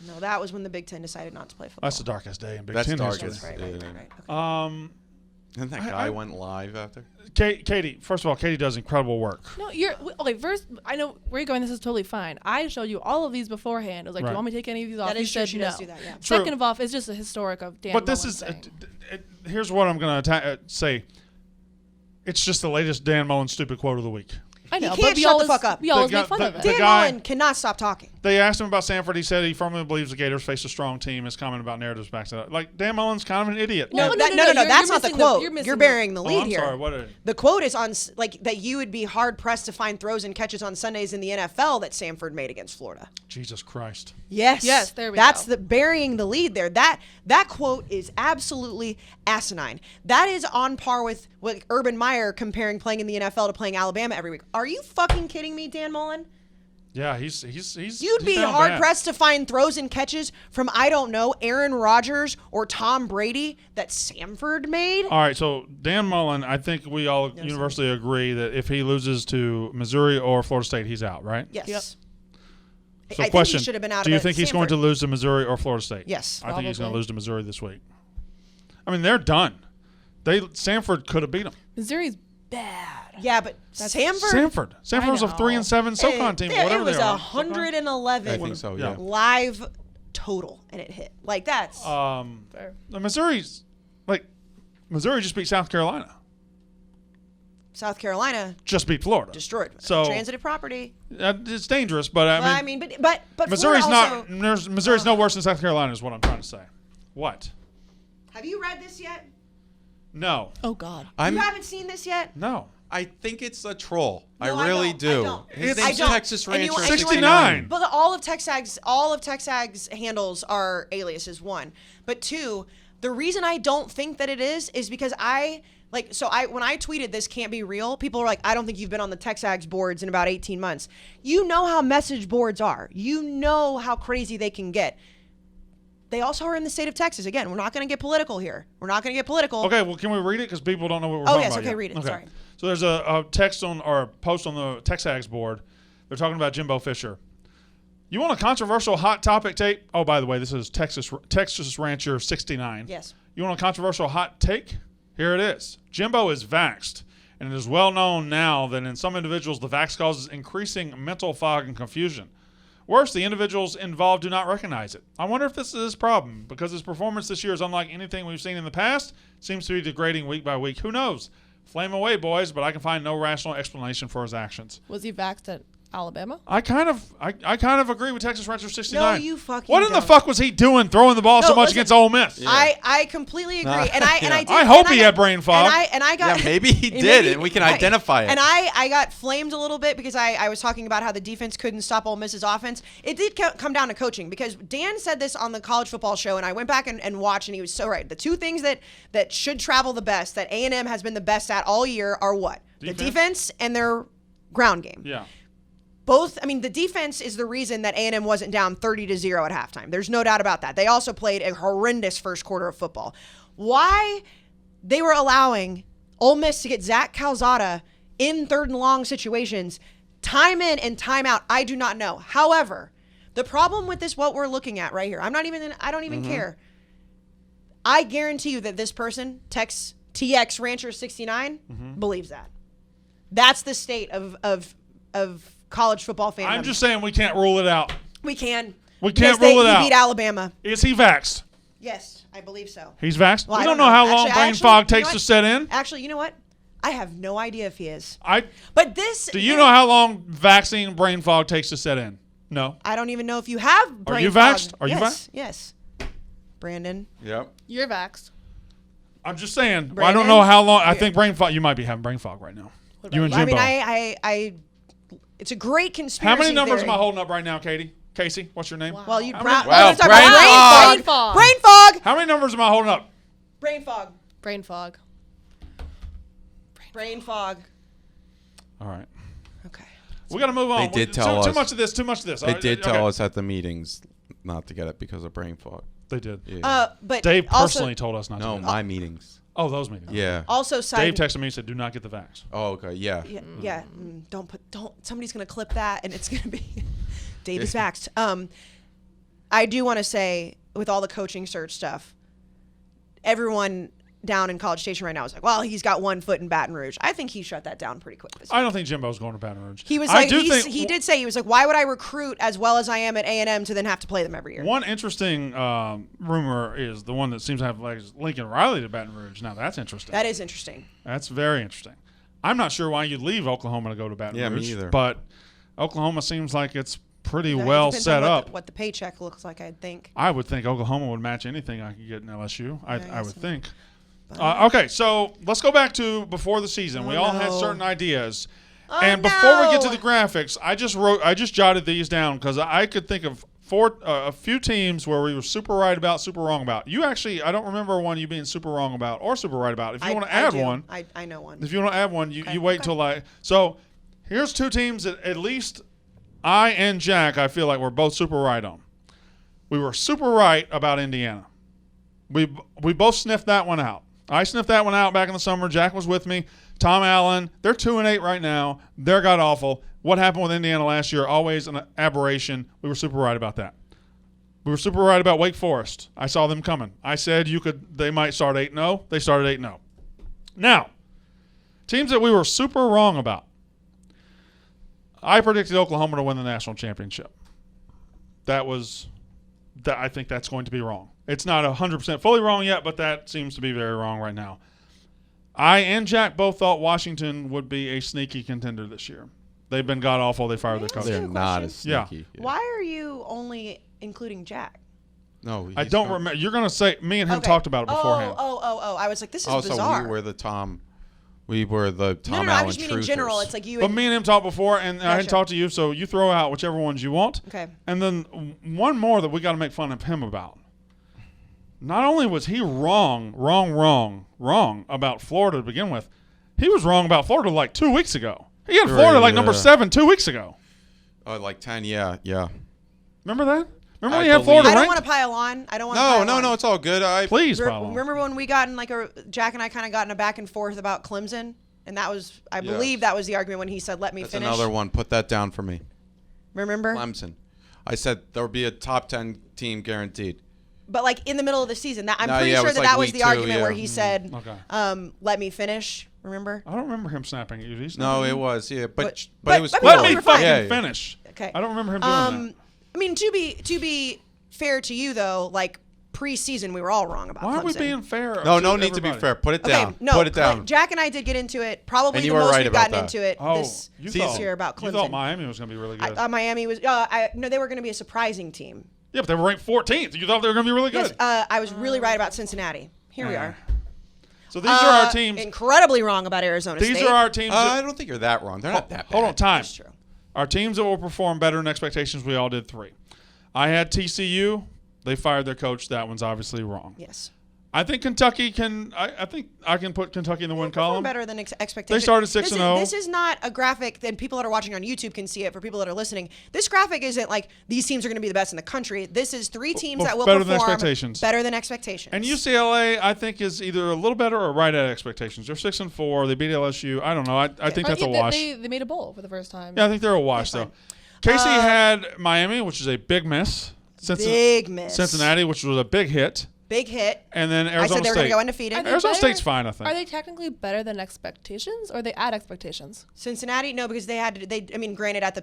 No, that was when the Big Ten decided not to play football. That's the darkest day in Big Ten history. Right. Okay. And that guy went live after? Katie, first of all, Katie does incredible work. No, okay, first, I know where you're going. This is totally fine. I showed you all of these beforehand. I was like, do you want me to take any of these off? That is true. Said She does do that, yeah. True. Second of all, it's just a historic of Dan But this Mullen is, saying. here's what I'm going to say. It's just the latest Dan Mullen stupid quote of the week. I know, he can't but shut the fuck up. We always make fun of it. Dan Mullen cannot stop talking. They asked him about Sanford. He said he firmly believes the Gators face a strong team. His comment about narratives backs it up. Like, Dan Mullen's kind of an idiot. No, that's not the quote. You're burying the lead here. I'm sorry. The quote is on that you would be hard pressed to find throws and catches on Sundays in the NFL that Sanford made against Florida. Jesus Christ. Yes, there we that's go. the burying the lead there. That quote is absolutely asinine. That is on par with Urban Meyer comparing playing in the NFL to playing Alabama every week. Are you fucking kidding me, Dan Mullen? Yeah, he's You'd be down hard bad. pressed to find throws and catches from, I don't know, Aaron Rodgers or Tom Brady that Sanford made. All right, so Dan Mullen, I think we all universally agree that if he loses to Missouri or Florida State, he's out, right? Yes. Yep. So I question, think he should have been out do you of think he's going to Sanford. lose to Missouri or Florida State? Yes. I think he's going to Probably. lose to Missouri this week. I mean, they're done. Sanford could have beat them. Missouri's bad. Yeah, but Sanford was a know. 3-7 SoCon team. Whatever it was they are. 111 I think so, yeah. live total, and it hit. Like, that's Fair. Missouri just beat South Carolina. South Carolina Just beat Florida. destroyed. So Transitive property. it's dangerous, but I mean, but Missouri's Florida also, Missouri's no worse than South Carolina is what I'm trying to say. What? Have you read this yet? No. Oh, God. You haven't seen this yet? No. I think it's a troll. No, I really don't. do. I don't. His It's- name's I don't. Texas And you- Rancher and you 69. But all of TexAg's handles are aliases. One, but two, the reason I don't think that it is because when I tweeted this can't be real, people are like, I don't think you've been on the TexAg's boards in about 18 months. You know how message boards are. You know how crazy they can get. They also are in the state of Texas. Again, we're not going to get political here. We're not going to get political. Okay, well, can we read it? Because people don't know what we're talking yes, about okay, yet. read it, sorry. So there's a text or a post on the TexAg's board. They're talking about Jimbo Fisher. You want a controversial hot topic tape? Oh, by the way, this is Texas Rancher 69. Yes. You want a controversial hot take? Here it is. Jimbo is vaxxed, and it is well known now that in some individuals the vax causes increasing mental fog and confusion. Worse, the individuals involved do not recognize it. I wonder if this is his problem, because his performance this year is unlike anything we've seen in the past. Seems to be degrading week by week. Who knows? Flame away, boys, but I can find no rational explanation for his actions. Was he vaxxed at Alabama? I kind of agree with Texas Rancher 69. No, you fucking What in the don't. fuck was he doing throwing the ball so much listen, against Ole Miss? Yeah. I completely agree, and I did. I hope and he got- had brain fog. And I got Yeah, maybe he did, and we can identify it. And I got flamed a little bit because I was talking about how the defense couldn't stop Ole Miss's offense. It did come down to coaching, because Dan said this on the college football show, and I went back and watched, and he was so right. The two things that should travel the best, that A&M has been the best at all year, are what? Defense? The defense and their ground game. Yeah. The defense is the reason that A&M wasn't down 30-0 at halftime. There's no doubt about that. They also played a horrendous first quarter of football. Why they were allowing Ole Miss to get Zach Calzada in third and long situations, time in and time out, I do not know. However, the problem with this, what we're looking at right here, I don't even care. I guarantee you that this person, Tex TX Rancher 69 believes that. That's the state of college football fandom. I'm just saying we can't rule it out. We can. We can't Yes, rule it he out. beat Alabama. Is he vaxxed? Yes, I believe so. He's vaxxed? Well, we I don't don't know how know. long Actually, brain fog you know takes what? to set in. Actually, you know what? I have no idea if he is. But this. Do you know how long vaccine brain fog takes to set in? No. I don't even know if you have brain you fog. vaxxed? Are you yes, Yes. Brandon. Yep. You're vaxxed. I'm just saying. I Brandon? don't know how long. I think brain fog. You might be having brain fog right now. You and I Jimbo. mean, it's a great conspiracy How many numbers theory. am I holding up right now, Katie? Casey, what's your name? Well, you How brown. many- Wow, let's talk brain about fog. brain Brain fog. Brain fog. How many numbers am I holding up? Brain fog. Brain fog. Brain fog. All right. Okay. We got to move on. They did tell Too us. much of this. Too much of this. They did Okay. tell us at the meetings not to get it because of brain fog. They did. Yeah. But Dave also, personally told us not no, to. my meetings. Oh, those meetings. Yeah. Also, Dave texted me and said, "Do not get the vax." Oh, okay. Yeah. Yeah. Don't. Somebody's gonna clip that, and it's gonna be Dave is vaxxed. I do want to say, with all the coaching search stuff, everyone down in College Station right now is like, well, he's got 1 foot in Baton Rouge. I think he shut that down pretty quick this I year. don't think Jimbo's going to Baton Rouge. He was I like, do he did say, he was like, why would I recruit as well as I am at A&M to then have to play them every year? One interesting rumor is the one that seems to have legs, Lincoln Riley to Baton Rouge. Now that's interesting. That is interesting. That's very interesting. I'm not sure why you'd leave Oklahoma to go to Baton Yeah, me Rouge. either. But Oklahoma seems like it's pretty It well depends set on up. what the paycheck looks like, I think. I would think Oklahoma would match anything I could get in LSU. I guess would so. think. Okay, so let's go back to before the season. We all had no. certain ideas. Oh, And before we get to no. the graphics, I just jotted these down because I could think of a few teams where we were super right about, super wrong about. You actually, I don't remember one you being super wrong about or super right about. If you want to add do. one, I know one. if you want to add one, you Okay, wait okay. until So here's two teams that at least I and Jack, I feel like we're both super right on. We were super right about Indiana. We both sniffed that one out. I sniffed that one out back in the summer. Jack was with me. Tom Allen, they're 2-8 right now. They're god awful. What happened with Indiana last year? Always an aberration. We were super right about that. We were super right about Wake Forest. I saw them coming. I said they might start 8-0. They started 8-0. Now, teams that we were super wrong about. I predicted Oklahoma to win the national championship. I think that's going to be wrong. It's not 100% fully wrong yet, but that seems to be very wrong right now. I and Jack both thought Washington would be a sneaky contender this year. They've been god awful. They fired their coach. They're Question. not as Yeah. sneaky. Yeah. Why are you only including Jack? No, I he's don't not. remember. You're going to say me and him Okay. talked about it beforehand. Oh. I was like, this is Oh, so bizarre. we were the Tom no, I'm Allen just meaning in general. truthers. It's like you But and me and him talked before, and I hadn't Gotcha. talked to you, so you throw out whichever ones you want. Okay. And then one more that we got to make fun of him about. Not only was he wrong about Florida to begin with, he was wrong about Florida like 2 weeks ago. He had Sure, Florida like number yeah. 7 2 weeks ago. Like 10, yeah. Remember that? Remember I when he had believe- Florida I don't ranked? want to pile on. I don't want to pile on. No, it's all good. Please, pile on. Remember when we got in Jack and I kind of got in a back and forth about Clemson? And that was, I believe that was the argument when he said, let me That's finish. another one. Put that down for me. Remember? Clemson. I said there would be a top 10 team guaranteed. But like in the middle of the season, I'm No, pretty yeah, it sure was that like that was week the 2, argument yeah. where he said, Okay. let me finish. Remember? I don't remember him snapping at you. Did he snap No, at it you? was, yeah. But but- it was but cool. Let we me were fine. fucking Yeah. finish. Okay. I don't remember him doing that. I mean, to be fair to you though, like preseason, we were all wrong about Why are we Clemson. being fair? No to need to be everybody? fair. Put it Okay, down. no, Put it down. Jack and I did get into it. Probably And the you were most right we've about gotten that. into it Oh, this you year about You Clemson. thought Miami was going to be really good. Miami was. No, they were going to be a surprising team. Yeah, but they were ranked 14th. You thought they were going to be really good. Yes, I was really right about Cincinnati. Here we are. So these are our teams. Incredibly wrong about Arizona These State. are our teams. I don't think you're that wrong. They're not that bad. Hold on, time. That's true. Our teams that will perform better than expectations, we all did 3. I had TCU. They fired their coach. That one's obviously wrong. Yes. I think Kentucky can. I think I can put Kentucky in the win Perform column. better than expectations. They started 6-0. This is not a graphic that people that are watching on YouTube can see it. For people that are listening, this graphic isn't like these teams are going to be the best in the country. This is 3 teams that will better than perform expectations. better than expectations. And UCLA, I think, is either a little better or right at expectations. They're 6-4. They beat LSU. I don't know. I think that's a wash. They made a bowl for the first time. Yeah, I think they're a wash, though. Casey had Miami, which is a big miss. Big miss. Cincinnati, which was a big hit. Big hit. And then I Arizona said they were going State. to go undefeated. Are they Arizona better? State's fine, I think. Are they technically better than expectations, or are they at expectations? Cincinnati, no, because I mean, granted, at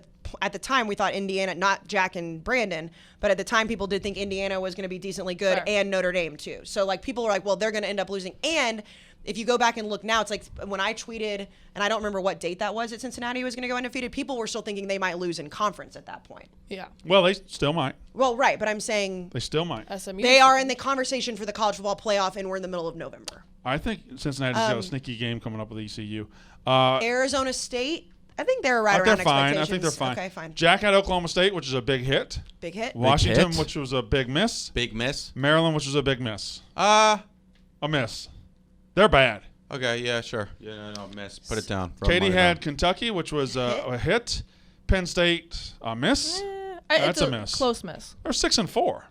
the time we thought Indiana, not Jack and Brandon, but at the time people did think Indiana was going to be decently good, Sure. and Notre Dame too. So like people are like, well, they're going to end up losing. And if you go back and look now, it's like when I tweeted, and I don't remember what date that was that Cincinnati was going to go undefeated. People were still thinking they might lose in conference at that point. Yeah. Well, they still might. Well, right, but I'm saying They still might. SMU. they are in the conversation for the college football playoff, and we're in the middle of November. I think Cincinnati's got a sneaky game coming up with ECU. Arizona State, I think they're right around They're fine. I expectations. think they're fine. Okay, fine. Jack had Oklahoma State, which is a big hit. Big hit. Washington, hit. which was a big miss. Big miss. Maryland, which was a big miss. Ah. A miss. They're bad. Okay. Yeah. Sure. Yeah. No. Miss. Put it down. Throw Katie money had down. Kentucky, which was a hit. Penn State, a miss. That's It's a miss. Close miss. They're 6-4.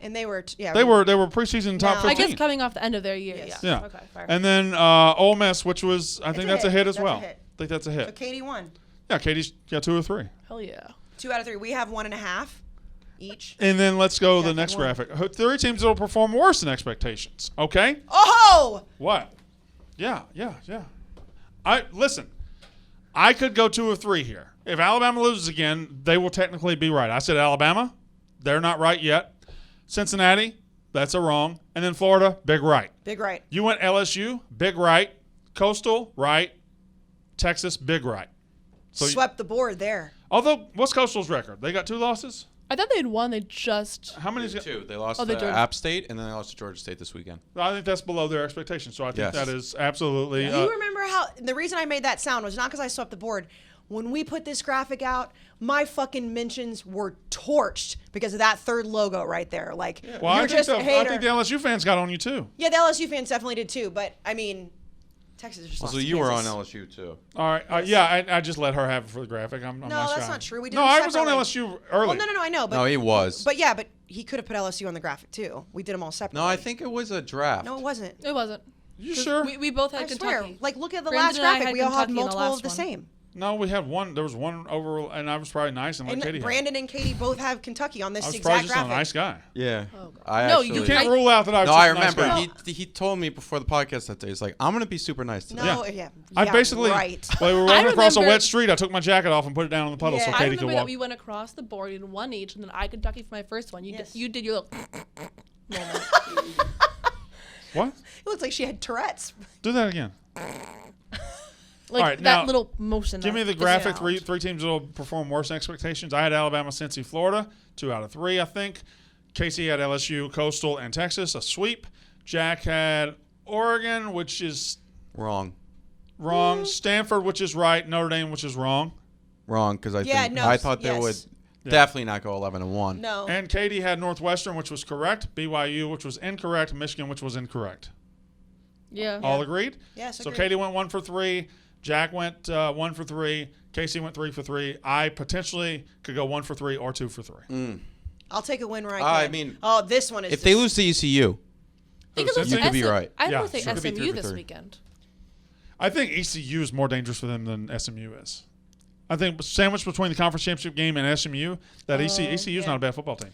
And they were, They were preseason top No. 15. I guess coming off the end of their year. Yes. Yeah. Yeah. Okay. Fair. And then Ole Miss, which was I think a that's a hit. hit as That's a well. hit. I think that's a So hit. Katie won. Yeah, Katie's got 2 or 3. Hell yeah. 2 out of 3. We have 1.5 each. And then let's go to the Jack next and one. graphic. 3 teams that will perform worse than expectations. Okay? Oh! What? Yeah. Listen. I could go 2 or 3 here. If Alabama loses again, they will technically be right. I said Alabama. They're not right yet. Cincinnati, that's a wrong. And then Florida, big right. Big right. You went LSU, big right. Coastal, right. Texas, big right. So Swept the board there. although, what's Coastal's record? They got 2 losses? I thought they had won. They just. How many? 2. They lost they to Georgia. App State, and then they lost to Georgia State this weekend. I think that's below their expectations. So I think Yes. that is absolutely. You remember how the reason I made that sound was not because I swept the board. When we put this graphic out, my fucking mentions were torched because of that third logo right there. Like, well, you're I just a I hater. think the LSU fans got on you too. Yeah, the LSU fans definitely did too. But I mean, Texas just lost So to you were on Kansas. LSU too. All right. Yeah, I just let her have it for the graphic. I'm a No, nice that's guy. not true. We did No, them I was on separately. LSU early. Well, no, I know. But No, he was. But yeah, but he could have put LSU on the graphic too. We did them all separately. No, I think it was a draft. No, it wasn't. It wasn't. You sure? We both had I Kentucky. swear. Like, look at the Brandon last and I graphic. had We all had Kentucky in the multiple of last the one. same. No, we had one. There was one over, and I was probably nice, and let And Katie Brandon and Katie both have Kentucky on this have it. I was exact probably just graphic. a nice guy. Yeah. Oh, God. I No, actually, you You can't I- rule out that I was No, just I a nice remember. guy. He told me before the podcast that day. He's like, I'm gonna be super nice today. No, Yeah. yeah. I basically, right. while we were running across a remember- wet street, I took my jacket off and put it down in the puddle Yeah. so I I Katie remember could that walk. we went across the board in one each, and then I Kentucky for my first one. Yes. You did your little moment. What? It looks like she had Tourette's. Do that again. Like All right, that now, little motion. Give me the that- graphic. sound. Three teams that will perform worse than expectations. I had Alabama, Cincy, Florida. 2 out of 3, I think. Casey had LSU, Coastal, and Texas. A sweep. Jack had Oregon, which is Wrong. wrong. Stanford, which is right. Notre Dame, which is wrong. Wrong, because I thought they would Yeah. definitely not go 11-1. No. And Katie had Northwestern, which was correct. BYU, which was incorrect. Michigan, which was incorrect. Yeah. All agreed? Yes, So agreed. Katie went 1 for 3. Jack went 1 for 3. Casey went 3 for 3. I potentially could go 1 for 3 or 2 for 3. I'll take a win where I can. I mean, oh, this one is. If they lose to ECU, They could lose You to could be SM right. I Yeah, would say sure. Could be 3 SMU for this 3. weekend. I think ECU is more dangerous for them than SMU is. I think sandwiched between the conference championship game and SMU, that ECU is yeah. not a bad football team.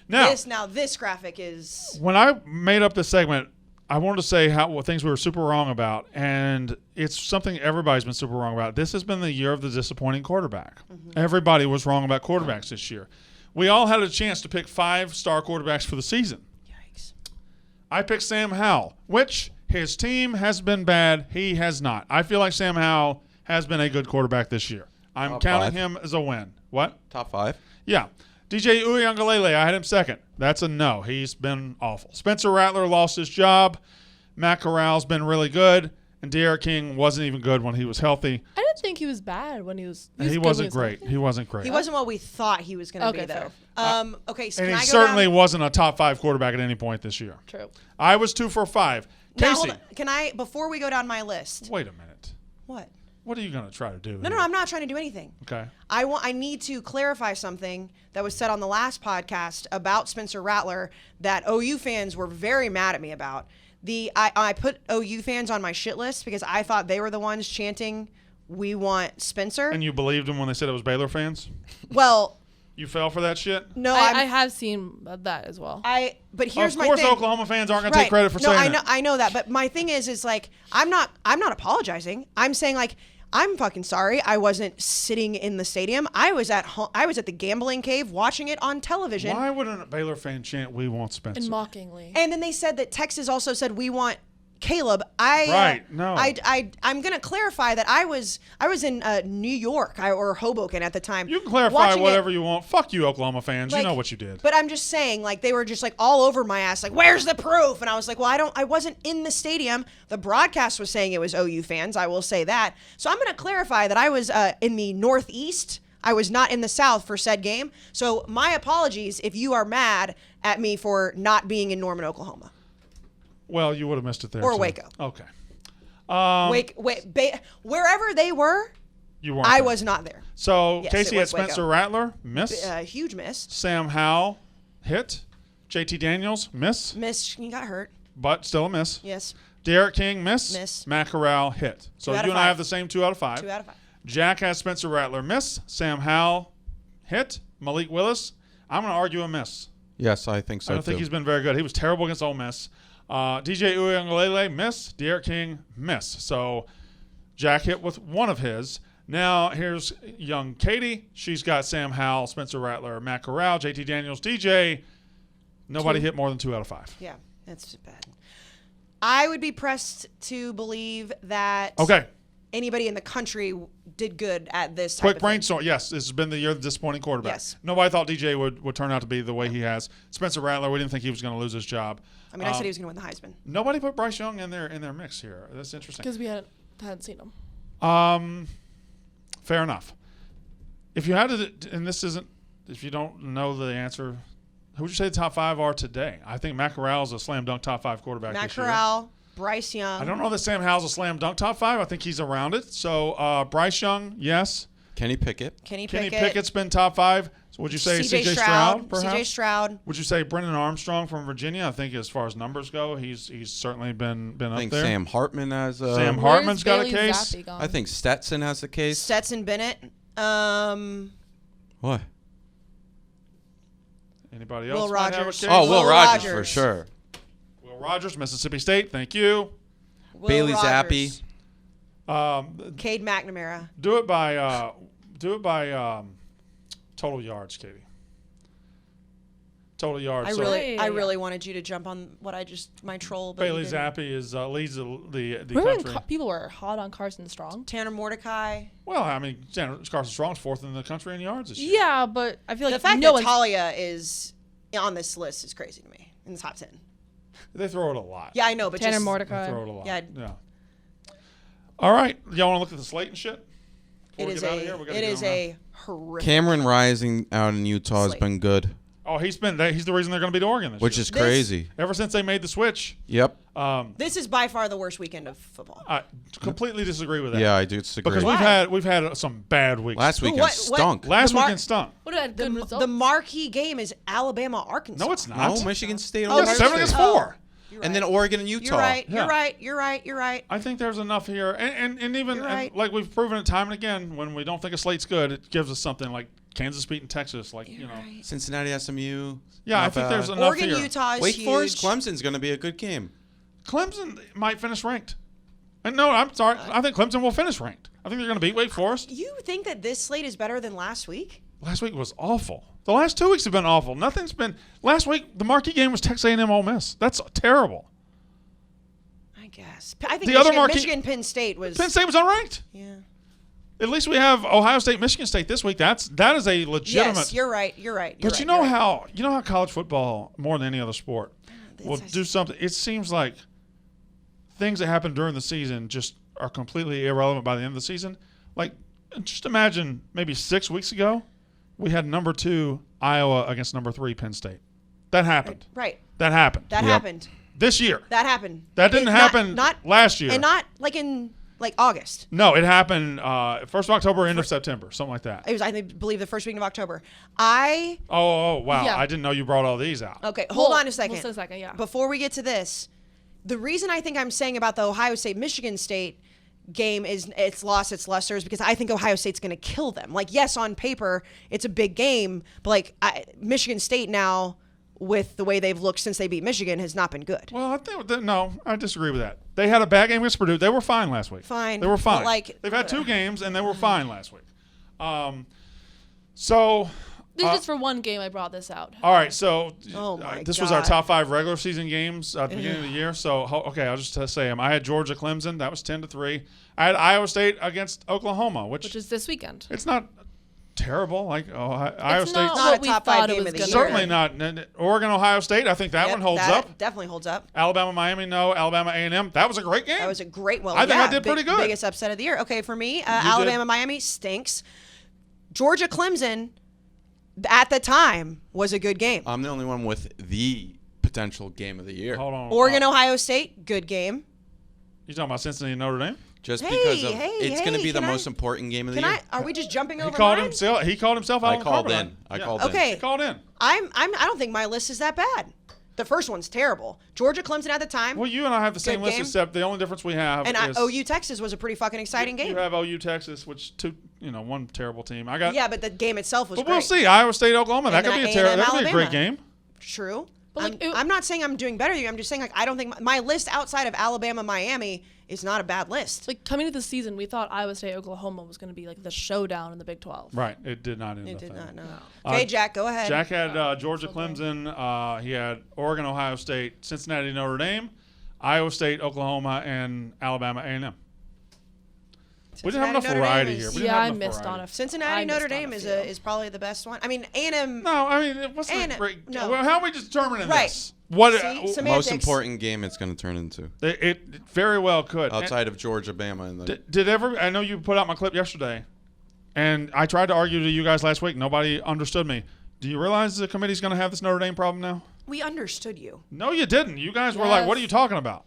Now, this graphic is. when I made up this segment, I wanted to say what things we were super wrong about, and it's something everybody's been super wrong about. This has been the year of the disappointing quarterback. Everybody was wrong about quarterbacks this year. We all had a chance to pick 5-star quarterbacks for the season. Yikes. I picked Sam Howell, which his team has been bad. He has not. I feel like Sam Howell has been a good quarterback this year. I'm Top counting 5. him as a win. What? top 5. Yeah. DJ Uiagalelei, I had him second. That's a no. He's been awful. Spencer Rattler lost his job. Matt Corral's been really good. And De'Ara King wasn't even good when he was healthy. I didn't think he was bad when he was. He good wasn't when great. healthy. He wasn't great. He wasn't what we thought he was going to Okay, be, though. fair. Okay, so And can he I go certainly down? wasn't a top 5 quarterback at any point this year. True. I was 2 for 5. Now, Casey, hold on. Can I, before we go down my list? wait a minute. What? What are you going to try to do? No, I'm not trying to do anything. Okay. I need to clarify something that was said on the last podcast about Spencer Rattler that OU fans were very mad at me about. I put OU fans on my shit list because I thought they were the ones chanting, "We want Spencer." And you believed him when they said it was Baylor fans? Well, You fell for that shit? No, I have seen that as well. But here's of my course, thing. Oklahoma fans aren't going to take credit for saying that. I know that. But my thing is like, I'm not apologizing. I'm saying like, I'm fucking sorry. I wasn't sitting in the stadium. I was at home. I was at the gambling cave watching it on television. Why wouldn't a Baylor fan chant, "We want Spencer"? And mockingly. And then they said that Texas also said, "We want Caleb." No. I'm gonna clarify that I was in New York or Hoboken at the time. You can clarify watching whatever it. you want. Fuck you, Oklahoma fans. You Like, know what you did. But I'm just saying, like, they were just like all over my ass, like, where's the proof? And I was like, well, I wasn't in the stadium. The broadcast was saying it was OU fans. I will say that. So I'm gonna clarify that I was in the Northeast. I was not in the South for said game. So my apologies if you are mad at me for not being in Norman, Oklahoma. Well, you would have missed it there. Or too. Waco. Okay. Wherever they were, You weren't. I there. was not there. So Yes, Casey it had was Waco. Spencer Rattler, miss. Huge miss. Sam Howell, hit. JT Daniels, miss. Miss. He got hurt. But still a miss. Yes. Derek King, miss. Miss. Matt Corral, hit. So 2 you out and of I 5. have the same 2 out of 5. 2 out of 5. Jack has Spencer Rattler, miss. Sam Howell, hit. Malik Willis, I'm going to argue a miss. Yes, I think so I don't think he's been very good. He was terrible against Ole Miss. DJ Uiagalelei, miss. Derek King, miss. So Jack hit with one of his. Now here's young Katie. She's got Sam Howell, Spencer Rattler, Matt Corral, JT Daniels, DJ. Nobody hit more than 2 out of 5. Yeah, that's bad. I would be pressed to believe that Okay. anybody in the country did good at this type Quick of thing. brainstorm. Yes, this has been the year of the disappointing quarterback. Yes. Nobody thought DJ would turn out to be the way he has. Spencer Rattler, we didn't think he was going to lose his job. I mean, I said he was going to win the Heisman. Nobody put Bryce Young in their mix here. That's interesting. Because we hadn't seen him. Fair enough. If you had to, and this isn't, if you don't know the answer, who would you say the top 5 are today? I think Matt Corral is a slam dunk top 5 quarterback Matt this year. Corral, Bryce Young. I don't know that Sam Howell's a slam dunk top 5. I think he's around it. So Bryce Young, yes. Kenny Pickett. Kenny Kenny Pickett. Pickett's been top 5. So would you say C.J. C.J. Stroud, perhaps? C.J. Stroud. Would you say Brendan Armstrong from Virginia? I think as far as numbers go, he's certainly been I up think there. Sam Hartman has a. Sam Where's Hartman's got a Bailey case. Zappi gone? I think Stetson has a case. Stetson Bennett. What? Anybody else Will might have a Rogers. case? Oh, Will Will Rogers for Rogers. sure. Will Rogers, Mississippi State. Thank you. Will Bailey Rogers. Zappi. Cade McNamara. Do it by total yards, Katie. Total yards. I So really wanted you to jump on what my troll. But you Bailey didn't. Zappi leads the Remember when country. people were hot on Carson Strong? Tanner Mordecai. Well, I mean, Carson Strong's 4th in the country in yards this year. Yeah, but I feel like The fact no that one's Talia is on this list is crazy to me. In the top 10. They throw it a lot. Yeah, I know, but Tanner just They Mordecai. throw it a lot. Yeah. All right. Y'all want to look at the slate and shit? it Before we is get out of here, we gotta it get is on out. a horrific. Cameron Rising out in Utah has Slate. been good, Oh, he's the reason they're going to beat Oregon this which year. is crazy. Ever since they made the switch. Yep. This is by far the worst weekend of football. I completely disagree with that. Yeah, I do disagree. Because Why? we've had some bad weeks. Last weekend what- stunk. Last The mar- weekend stunk. Would have had good results. The marquee game is Alabama Arkansas. No, it's not. No, Michigan State. Oh, Ohio Yeah, Michigan 7 State. against State. 4. You're And right. then Oregon and Utah. You're right. Yeah. You're right. You're right. You're right. I think there's enough here, and even You're right. and like we've proven it time and again, when we don't think a slate's good, it gives us something like Kansas beating Texas, like You're you know. right. Cincinnati, SMU. Yeah, I not think bad. there's enough Oregon, here. Utah is Wake huge. Forest, Clemson's going to be a good game. Clemson might finish ranked. And no, I'm sorry. I think Clemson will finish ranked. I think they're going to beat Wake Forest. You think that this slate is better than last week? Last week was awful. The last 2 weeks have been awful. Nothing's been. Last week, the marquee game was Texas A&M Ole Miss. That's terrible. I guess. I think The other marquee- Michigan Penn State was. Penn State was unranked. Yeah. At least we have Ohio State, Michigan State this week. That is a legitimate. Yes, you're right. You're right. But you know how college football, more than any other sport, will It's- do something. It seems like things that happen during the season just are completely irrelevant by the end of the season. Like, just imagine maybe 6 weeks ago, we had number 2 Iowa against number 3 Penn State. That happened. Right. That happened. That Yep. happened. This year. That happened. That didn't happen Not last year. And not like in August. No, it happened 1st of October, end of September, something like that. It was, I believe, the first week of October. Wow. Yeah. I didn't know you brought all these out. Okay, hold Well, on a second. we'll say a second, yeah. Before we get to this, the reason I think I'm saying about the Ohio State Michigan State game it's lost its luster is because I think Ohio State's going to kill them. Like, yes, on paper, it's a big game, but like Michigan State now, with the way they've looked since they beat Michigan, has not been good. Well, I think no, I disagree with that. They had a bad game against Purdue. They were fine last week. Fine. They were fine. But, like, they've had 2 games and they were fine last week. So. This is just for one game I brought this out. All right, so This was our top 5 regular season games at the beginning of the year. So, okay, I'll just say them. I had Georgia Clemson. That was 10-3. I had Iowa State against Oklahoma, which is this weekend. It's not terrible. Like Iowa State, not not what a we top thought 5 it game was of the gonna year. certainly not. Oregon Ohio State. I think that one holds up. Definitely holds up. Alabama Miami, no. Alabama A&M. That was a great game. That was a great one. I think I did pretty good. Biggest upset of the year. Okay, for me, Alabama Miami stinks. Georgia Clemson, at the time, was a good game. I'm the only one with the potential game of the year. Hold on. Oregon Ohio State, good game. You talking about Cincinnati Notre Dame? Just because of hey, it's going to be the can I- most important game of the Can year. Are we just jumping over He called mine? himself. He called himself out. I on called the in. I called in. Okay. He called in. I don't think my list is that bad. The first one's terrible. Georgia Clemson at the time. Well, you and I have the same Good list, game. except the only difference we have And is OU Texas was a pretty fucking exciting game. You have OU Texas, which one terrible team. I got. Yeah, but the game itself was But great. we'll see. Iowa State, Oklahoma. That And could be then A&M, that could be a great Alabama. game. True. But, like, I'm not saying I'm doing better than you. I'm just saying, like, I don't think my list outside of Alabama, Miami is not a bad list. Like, coming to the season, we thought Iowa State, Oklahoma was going to be like the showdown in the Big 12. Right. It did not end It up did that not, way. no. Okay, Jack, go ahead. Jack had Georgia Clemson. He had Oregon Ohio State, Cincinnati Notre Dame, Iowa State Oklahoma, and Alabama A&M. We didn't have enough Cincinnati, Notre variety Dame here. is- We didn't Yeah, have I enough missed variety. on a Cincinnati I Notre missed on Dame a is few. is probably the best one. I mean, A&M. No, I mean it wasn't A&M, great. no. Well, how are we determining Right. this? What See, Most semantics. important game it's going to turn into it very well could. outside of Georgia, Bama, and the Did ever? I know you put out my clip yesterday, and I tried to argue to you guys last week. Nobody understood me. Do you realize the committee's going to have this Notre Dame problem now? We understood you. No, you didn't. You guys were like, "What are you talking about?"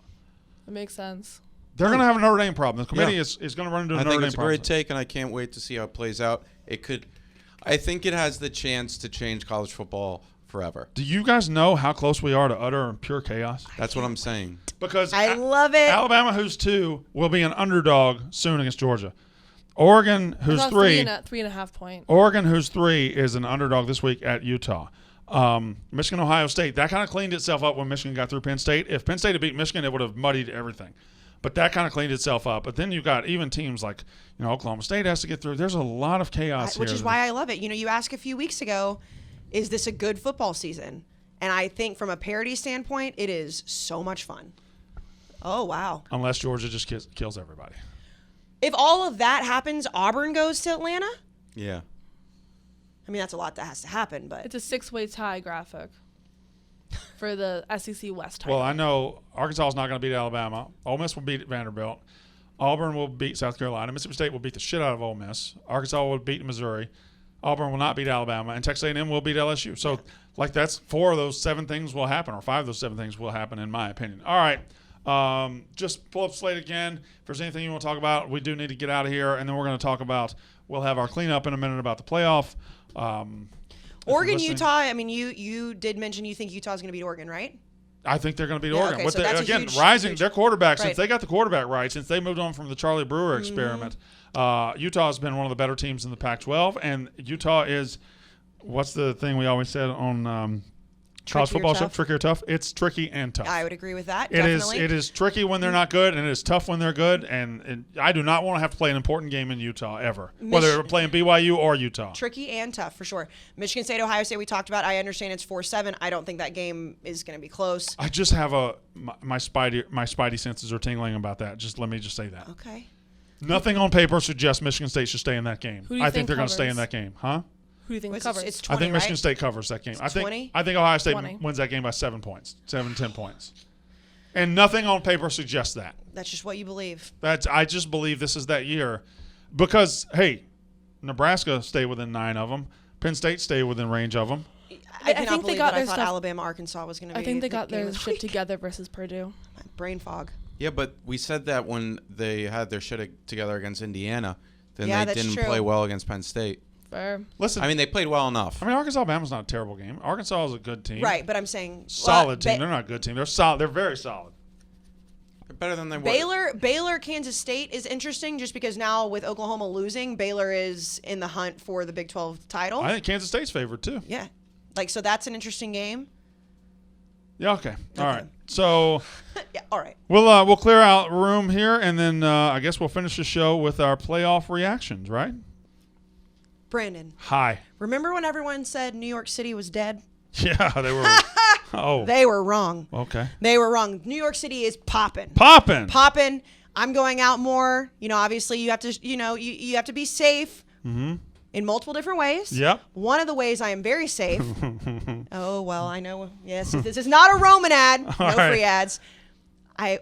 It makes sense. They're going to have a Notre Dame problem. The committee Yeah. is going to run into a I Notre think Dame it's a problem. great take, and I can't wait to see how it plays out. I think it has the chance to change college football forever. Do you guys know how close we are to utter and pure chaos? That's what I'm saying. Because I love it. Alabama, who's 2, will be an underdog soon against Georgia. Oregon, who's About 3, 3.5 point. Oregon, who's 3, is an underdog this week at Utah. Michigan, Ohio State, that kind of cleaned itself up when Michigan got through Penn State. If Penn State had beat Michigan, it would have muddied everything. But that kind of cleaned itself up. But then you got even teams like Oklahoma State has to get through. There's a lot of chaos here. Which is why I love it. You asked a few weeks ago, is this a good football season? And I think from a parity standpoint, it is so much fun. Oh, wow. Unless Georgia just kills everybody. If all of that happens, Auburn goes to Atlanta? Yeah. I mean, that's a lot that has to happen, but It's a 6-way tie graphic for the SEC West title. Well, I know Arkansas is not going to beat Alabama. Ole Miss will beat Vanderbilt. Auburn will beat South Carolina. Mississippi State will beat the shit out of Ole Miss. Arkansas will beat Missouri. Auburn will not beat Alabama, and Texas A&M will beat LSU. So, that's 4 of those 7 things will happen, or 5 of those 7 things will happen, in my opinion. All right, just pull up the slate again. If there's anything you want to talk about, we do need to get out of here, and then we're going to talk about. We'll have our cleanup in a minute about the playoff. Oregon, Utah, I mean, you did mention you think Utah's going to beat Oregon, right? I think they're going to beat Yeah, Oregon. okay, With so that's a again, huge- rising huge- their quarterback, right. since they got the quarterback right, since they moved on from the Charlie Brewer experiment, Utah has been one of the better teams in the Pac-12, and Utah is, what's the thing we always said on college Tricky or football show? tough? Tricky or tough? It's tricky and tough. I would agree with that, It is. definitely. It is tricky when they're not good, and it is tough when they're good. And I do not want to have to play an important game in Utah ever, whether we're playing BYU or Utah. Tricky and tough, for sure. Michigan State, Ohio State, we talked about. I understand it's 4-7. I don't think that game is going to be close. I just have my spidey senses are tingling about that. Let me just say that. Okay. Nothing on paper suggests Michigan State should stay in that game. Who do you I think think they're going to stay in covers? that game, huh? Who do you think It's covers? 20, I think Michigan right? State covers that game. I think 20? Ohio State 20. wins that game by 7 points, 10 points, and nothing on paper suggests that. That's just what you believe. I just believe this is that year, because hey, Nebraska stay within 9 of them, Penn State stay within range of them. I I cannot think they believe got that I their thought stuff- Alabama, Arkansas was going to be I think they the got game their of the shit week. together versus Purdue. Brain fog. Yeah, but we said that when they had their shit together against Indiana, then Yeah, they that's didn't true. play well against Penn State. Fair. Listen, I mean, they played well enough. Arkansas Alabama's not a terrible game. Arkansas is a good team, Right, but I'm saying solid team. They're not a good team. They're solid. They're very solid. Better than they were. Baylor, Kansas State is interesting just because now with Oklahoma losing, Baylor is in the hunt for the Big 12 title. I think Kansas State's favored too. Yeah. So that's an interesting game. Yeah, okay. All right. So yeah, all right. We'll clear out room here, and then I guess we'll finish the show with our playoff reactions, right? Brandon. Hi. Remember when everyone said New York City was dead? Yeah, they were. Oh. They were wrong. Okay. They were wrong. New York City is popping. Popping. I'm going out more. Obviously you have to, you have to be safe. Mm-hmm. In multiple different ways. Yep. One of the ways I am very safe. Oh, well, I know. Yes, this is not a Roman ad. No free ads.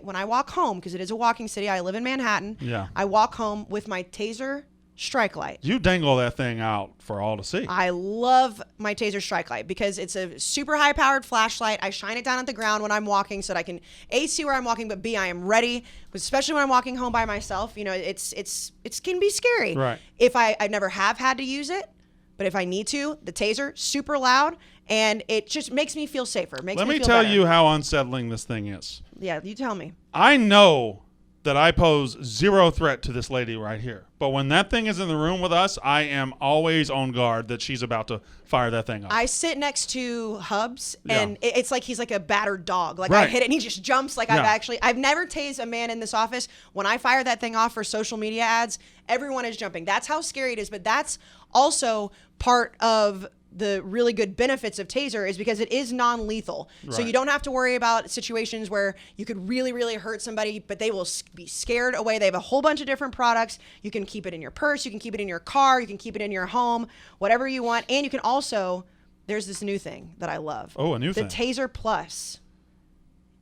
When I walk home, because it is a walking city, I live in Manhattan. Yeah. I walk home with my Taser strike light. You dangle that thing out for all to see. I love my Taser strike light because it's a super high powered flashlight. I shine it down at the ground when I'm walking so that I can A, see where I'm walking, but B, I am ready, especially when I'm walking home by myself. It can be scary. Right. I never have had to use it, but if I need to, the Taser, super loud, and it just makes me feel safer. Let me tell you how unsettling this thing is. Yeah, you tell me. I know that I pose zero threat to this lady right here. But when that thing is in the room with us, I am always on guard that she's about to fire that thing off. I sit next to Hubs, and it's like he's like a battered dog. Like right. I hit it, and he just jumps. Like I've never tased a man in this office. When I fire that thing off for social media ads, everyone is jumping. That's how scary it is. But that's also part of the really good benefits of Taser is because it is non-lethal. Right. So you don't have to worry about situations where you could really, really hurt somebody, but they will be scared away. They have a whole bunch of different products. You can keep it in your purse. You can keep it in your car. You can keep it in your home, whatever you want. And you can also, there's this new thing that I love. Oh, a new thing. The Taser Plus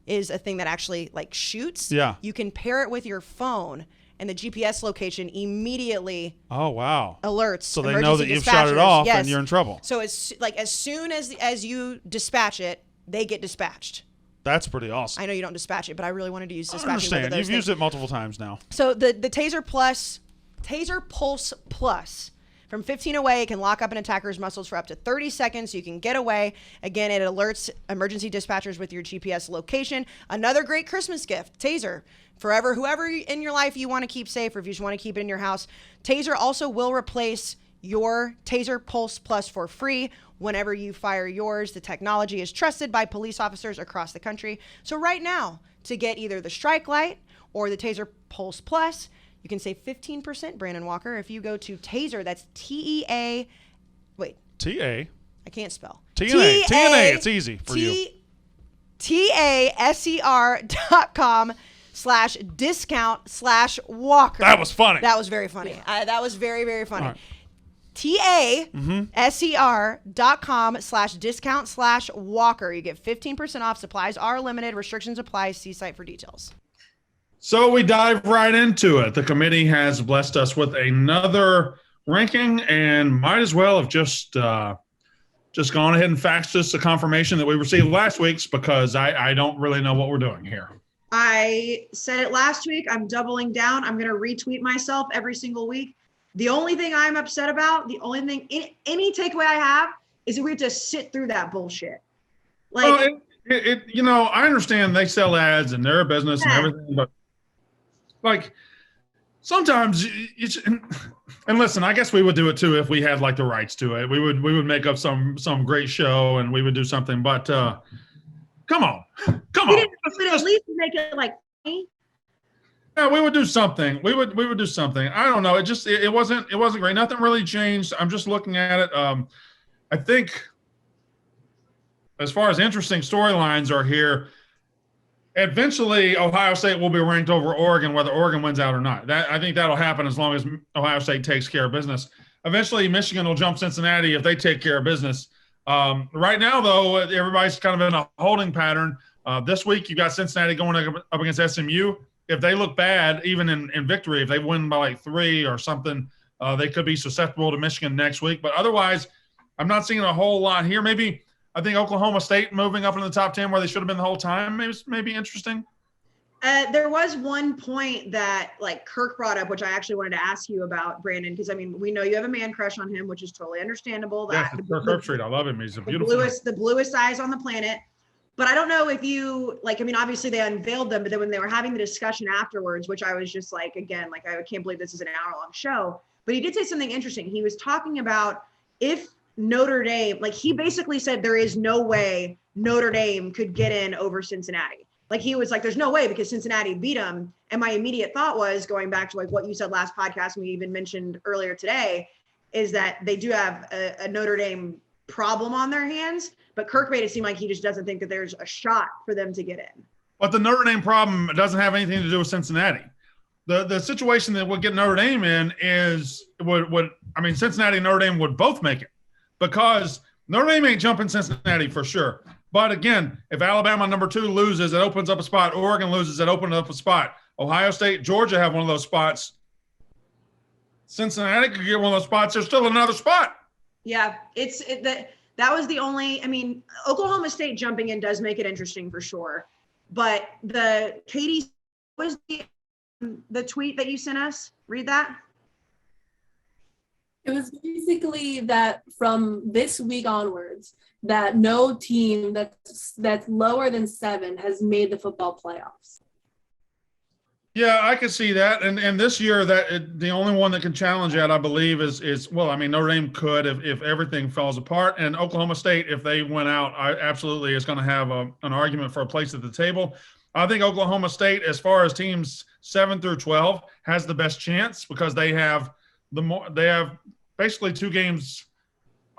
is a thing that actually shoots. Yeah. You can pair it with your phone, and the GPS location immediately alerts. So they know that you've shot it off and you're in trouble. So as soon as you dispatch it, they get dispatched. That's pretty awesome. I know you don't dispatch it, but I really wanted to use dispatching. I understand. You've used it multiple times now. So the Taser Pulse Plus. From 15 away, it can lock up an attacker's muscles for up to 30 seconds. So you can get away. Again, it alerts emergency dispatchers with your GPS location. Another great Christmas gift, Taser. Forever, whoever in your life you want to keep safe, or if you just want to keep it in your house. Taser also will replace your Taser Pulse Plus for free whenever you fire yours. The technology is trusted by police officers across the country. So right now, to get either the Strike Light or the Taser Pulse Plus, you can save 15%, Brandon Walker, if you go to Taser. That's T-E-A. Wait. T-A. I can't spell. T-N-A. T-N-A. It's easy for you. TASER.com/discount/Walker. That was funny. That was very funny. That was very, very funny. Right. TASER.com/discount/Walker. You get 15% off. Supplies are limited. Restrictions apply. See site for details. So we dive right into it. The committee has blessed us with another ranking and might as well have just gone ahead and faxed us a confirmation that we received last week's, because I don't really know what we're doing here. I said it last week. I'm doubling down. I'm going to retweet myself every single week. The only thing I'm upset about, the only thing, any takeaway I have, is that we have to sit through that bullshit. I understand they sell ads and they're a business and everything, but sometimes and listen, I guess we would do it too if we had the rights to it. We would make up some great show and we would do something, but come on. We at least make it funny. Yeah, we would do something. We would do something. I don't know. It wasn't great. Nothing really changed. I'm just looking at it. I think as far as interesting storylines are here, eventually Ohio State will be ranked over Oregon, whether Oregon wins out or not. I think that'll happen as long as Ohio State takes care of business. Eventually, Michigan will jump Cincinnati if they take care of business. Right now, though, everybody's kind of in a holding pattern. This week, you got Cincinnati going up against SMU. If they look bad, even in victory, if they win by 3 or something, they could be susceptible to Michigan next week. But otherwise, I'm not seeing a whole lot here. Maybe I think Oklahoma State moving up into the top 10 where they should have been the whole time maybe interesting. There was one point that Kirk brought up, which I actually wanted to ask you about, Brandon, because we know you have a man crush on him, which is totally understandable. Kirk Herbstreit, I love him. He's a beautiful. The bluest eyes on the planet. But I don't know if you like, I mean, obviously they unveiled them, but then when they were having the discussion afterwards, which I was just like, again, like, I can't believe this is an hour-long show, but he did say something interesting. He was talking about if Notre Dame, like, he basically said there is no way Notre Dame could get in over Cincinnati. Like, he was like, there's no way because Cincinnati beat them. And my immediate thought was, going back to like what you said last podcast, and we even mentioned earlier today, is that they do have a Notre Dame problem on their hands. But Kirk made it seem like he just doesn't think that there's a shot for them to get in. But the Notre Dame problem doesn't have anything to do with Cincinnati. The situation that would get Notre Dame in is Cincinnati and Notre Dame would both make it because Notre Dame ain't jumping Cincinnati for sure. But again, if Alabama number 2 loses, it opens up a spot. Oregon loses, it opens up a spot. Ohio State, Georgia have one of those spots. Cincinnati could get one of those spots. There's still another spot. Yeah, that was the only, I mean, Oklahoma State jumping in does make it interesting for sure. But Katie was the tweet that you sent us. Read that. It was basically that from this week onwards, that no team that's lower than 7 has made the football playoffs. Yeah, I can see that. And this year, the only one that can challenge that, I believe, is Notre Dame could if everything falls apart. And Oklahoma State, if they went out, absolutely is going to have an argument for a place at the table. I think Oklahoma State, as far as teams 7 through 12, has the best chance because they have basically 2 games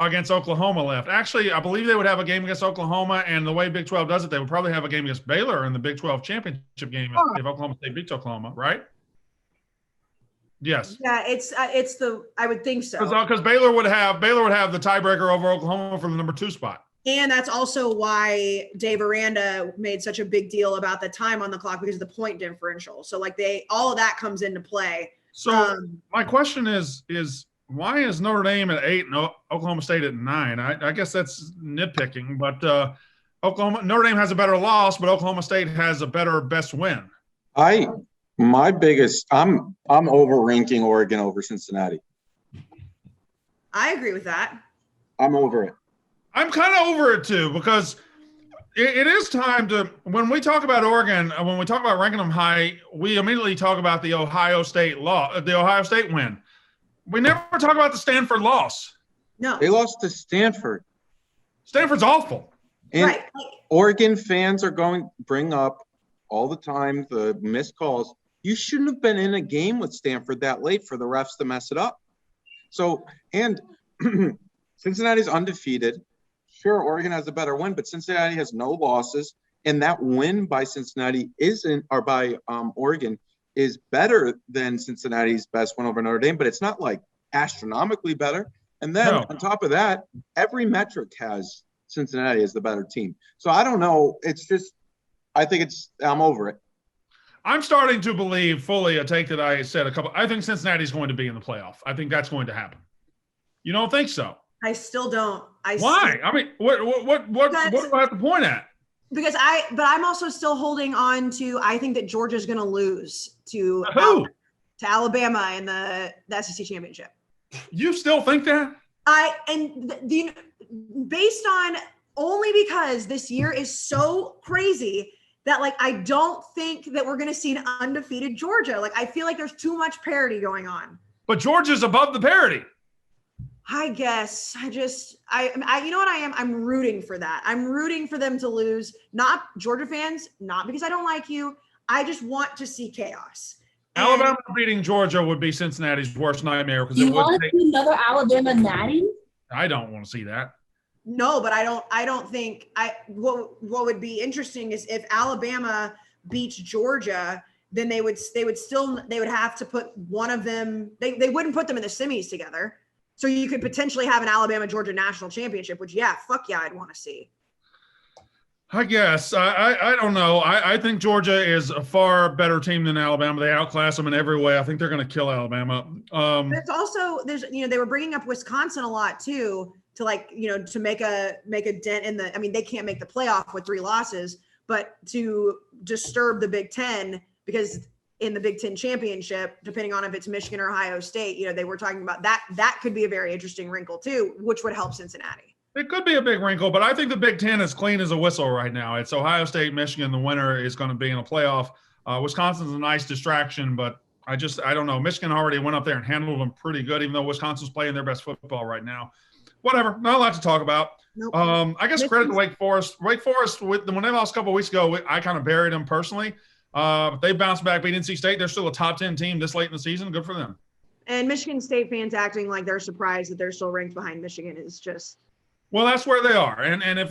against Oklahoma left. Actually, I believe they would have a game against Oklahoma, and the way Big 12 does it, they would probably have a game against Baylor in the Big 12 championship game if Oklahoma State beats Oklahoma, right? Yes. Yeah, I would think so. Because Baylor would have the tiebreaker over Oklahoma for the number 2 spot. And that's also why Dave Aranda made such a big deal about the time on the clock because of the point differential. So like all of that comes into play. So my question is why is Notre Dame at 8 and Oklahoma State at 9? I guess that's nitpicking, but Notre Dame has a better loss, but Oklahoma State has a better best win. I'm over-ranking Oregon over Cincinnati. I agree with that. I'm over it. I'm kind of over it too because it is time to – when we talk about Oregon, when we talk about ranking them high, we immediately talk about the Ohio State win. We never talk about the Stanford loss. No. They lost to Stanford. Stanford's awful. And right. Oregon fans are going to bring up all the time the missed calls. You shouldn't have been in a game with Stanford that late for the refs to mess it up. So, and Cincinnati's undefeated. Sure, Oregon has a better win, but Cincinnati has no losses. And that win by Oregon is better than Cincinnati's best win over Notre Dame, but it's not like astronomically better. And then on top of that, every metric has Cincinnati as the better team. So I don't know. It's just, I'm over it. I'm starting to believe fully a take that I said I think Cincinnati's going to be in the playoff. I think that's going to happen. You don't think so? I still don't. Why? I mean, what do I have to point at? Because I'm also still holding on to, I think that Georgia's going to lose to Alabama in the SEC championship. You still think that? Based on only because this year is so crazy that like, I don't think that we're going to see an undefeated Georgia. Like, I feel like there's too much parity going on. But Georgia's above the parity. I guess you know what I am? I'm rooting for that. I'm rooting for them to lose. Not Georgia fans, not because I don't like you. I just want to see chaos. Alabama beating Georgia would be Cincinnati's worst nightmare. You want to see another Alabama natty? I don't want to see that. No, but I don't think what would be interesting is if Alabama beats Georgia, then they would have to put one of them, they wouldn't put them in the semis together. So you could potentially have an Alabama-Georgia national championship, which, fuck yeah, I'd want to see. I guess. I don't know. I think Georgia is a far better team than Alabama. They outclass them in every way. I think they're going to kill Alabama. There's also they were bringing up Wisconsin a lot too, to make a dent in the. I mean, they can't make the playoff with 3 losses, but to disturb the Big Ten because in the Big Ten championship, depending on if it's Michigan or Ohio State, they were talking about that. That could be a very interesting wrinkle too, which would help Cincinnati. It could be a big wrinkle, but I think the Big Ten is clean as a whistle right now. It's Ohio State, Michigan. The winner is going to be in a playoff. Wisconsin's a nice distraction, but I don't know. Michigan already went up there and handled them pretty good, even though Wisconsin's playing their best football right now. Whatever. Not a lot to talk about. Nope. I guess credit to Wake Forest. Wake Forest, when they lost a couple of weeks ago, I kind of buried them personally. They bounced back, beat NC State. They're still a top 10 team this late in the season. Good for them. And Michigan State fans acting like they're surprised that they're still ranked behind Michigan is just. Well, that's where they are. And if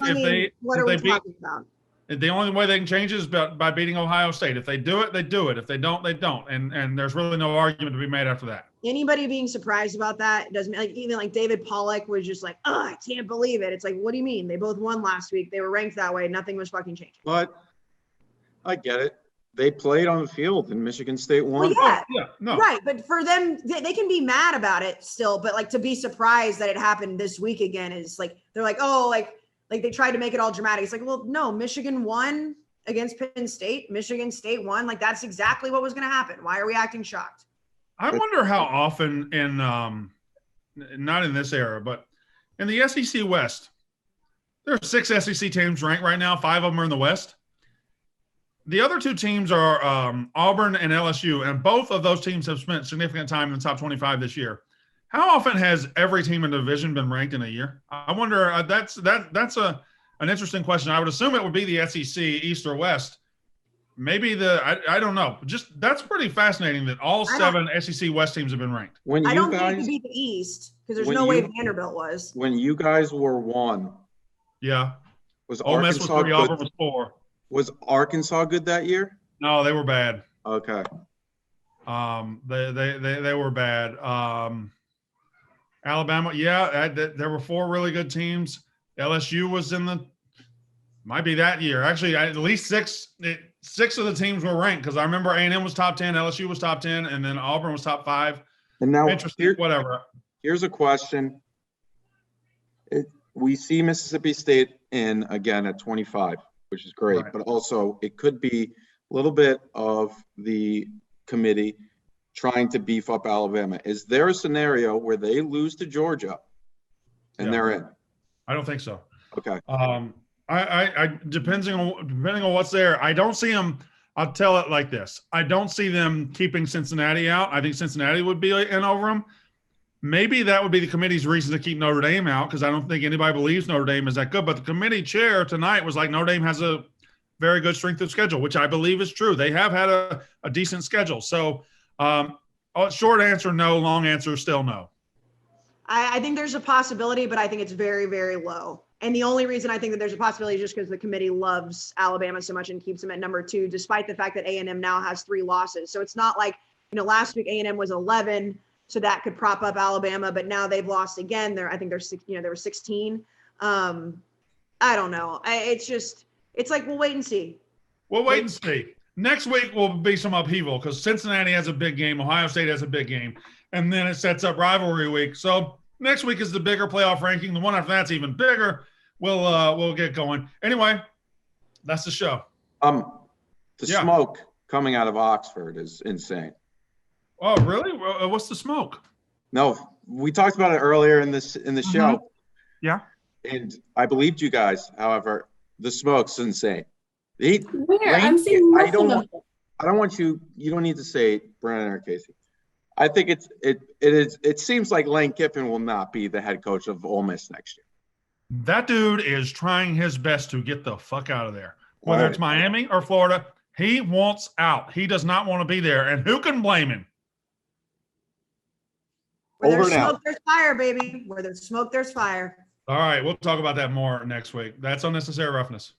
what are we talking about? The only way they can change it is by beating Ohio State. If they do it, they do it. If they don't, they don't. And there's really no argument to be made after that. Anybody being surprised about that doesn't even like David Pollack was just like, oh, I can't believe it. It's like, what do you mean? They both won last week. They were ranked that way. Nothing was fucking changing. But I get it. They played on the field and Michigan State won. Well, yeah, no. Right. But for them, they can be mad about it still. But like to be surprised that it happened this week again is like, they're like, oh, like they tried to make it all dramatic. It's like, well, no, Michigan won against Penn State. Michigan State won. Like that's exactly what was going to happen. Why are we acting shocked? I wonder how often in not in this era, but in the SEC West, there are 6 SEC teams ranked right now. 5 of them are in the West. The other 2 teams are Auburn and LSU, and both of those teams have spent significant time in the top 25 this year. How often has every team in the division been ranked in a year? I wonder. That's an interesting question. I would assume it would be the SEC East or West. Maybe I don't know. Just that's pretty fascinating that all 7 SEC West teams have been ranked. I don't think it could be the East because there's no way Vanderbilt was. When you guys were 1, yeah, was Ole Miss was 3, Auburn was 4. Was Arkansas good that year? No, they were bad. Okay. They were bad. Alabama, yeah, there were 4 really good teams. LSU was might be that year. Actually, at least 6 of the teams were ranked because I remember A&M was top 10, LSU was top 10, and then Auburn was top 5. And now, interesting, whatever. Here's a question. We see Mississippi State in again at 25. Which is great, right. But also it could be a little bit of the committee trying to beef up Alabama. Is there a scenario where they lose to Georgia and they're in? I don't think so. Okay. I depending on what's there, I don't see them. I'll tell it like this: I don't see them keeping Cincinnati out. I think Cincinnati would be in over them. Maybe that would be the committee's reason to keep Notre Dame out because I don't think anybody believes Notre Dame is that good. But the committee chair tonight was like, Notre Dame has a very good strength of schedule, which I believe is true. They have had a decent schedule. So short answer, no. Long answer, still no. I think there's a possibility, but I think it's very, very low. And the only reason I think that there's a possibility is just because the committee loves Alabama so much and keeps them at number 2, despite the fact that A&M now has 3 losses. So it's not like, last week A&M was 11. So that could prop up Alabama, but now they've lost again. I think there were 16. I don't know. It's like, we'll wait and see. We'll wait and see. Next week will be some upheaval because Cincinnati has a big game. Ohio State has a big game. And then it sets up rivalry week. So next week is the bigger playoff ranking. The one after that's even bigger. We'll get going. Anyway, that's the show. Smoke coming out of Oxford is insane. Oh, really? What's the smoke? No, we talked about it earlier in the show. Yeah. And I believed you guys. However, the smoke's insane. I'm seeing nothing of it. I don't want you. You don't need to say Brandon or Casey. I think it seems like Lane Kiffin will not be the head coach of Ole Miss next year. That dude is trying his best to get the fuck out of there. Whether it's Miami or Florida, he wants out. He does not want to be there. And who can blame him? Where there's smoke, there's fire, baby. Where there's smoke, there's fire. All right. We'll talk about that more next week. That's Unnecessary Roughness.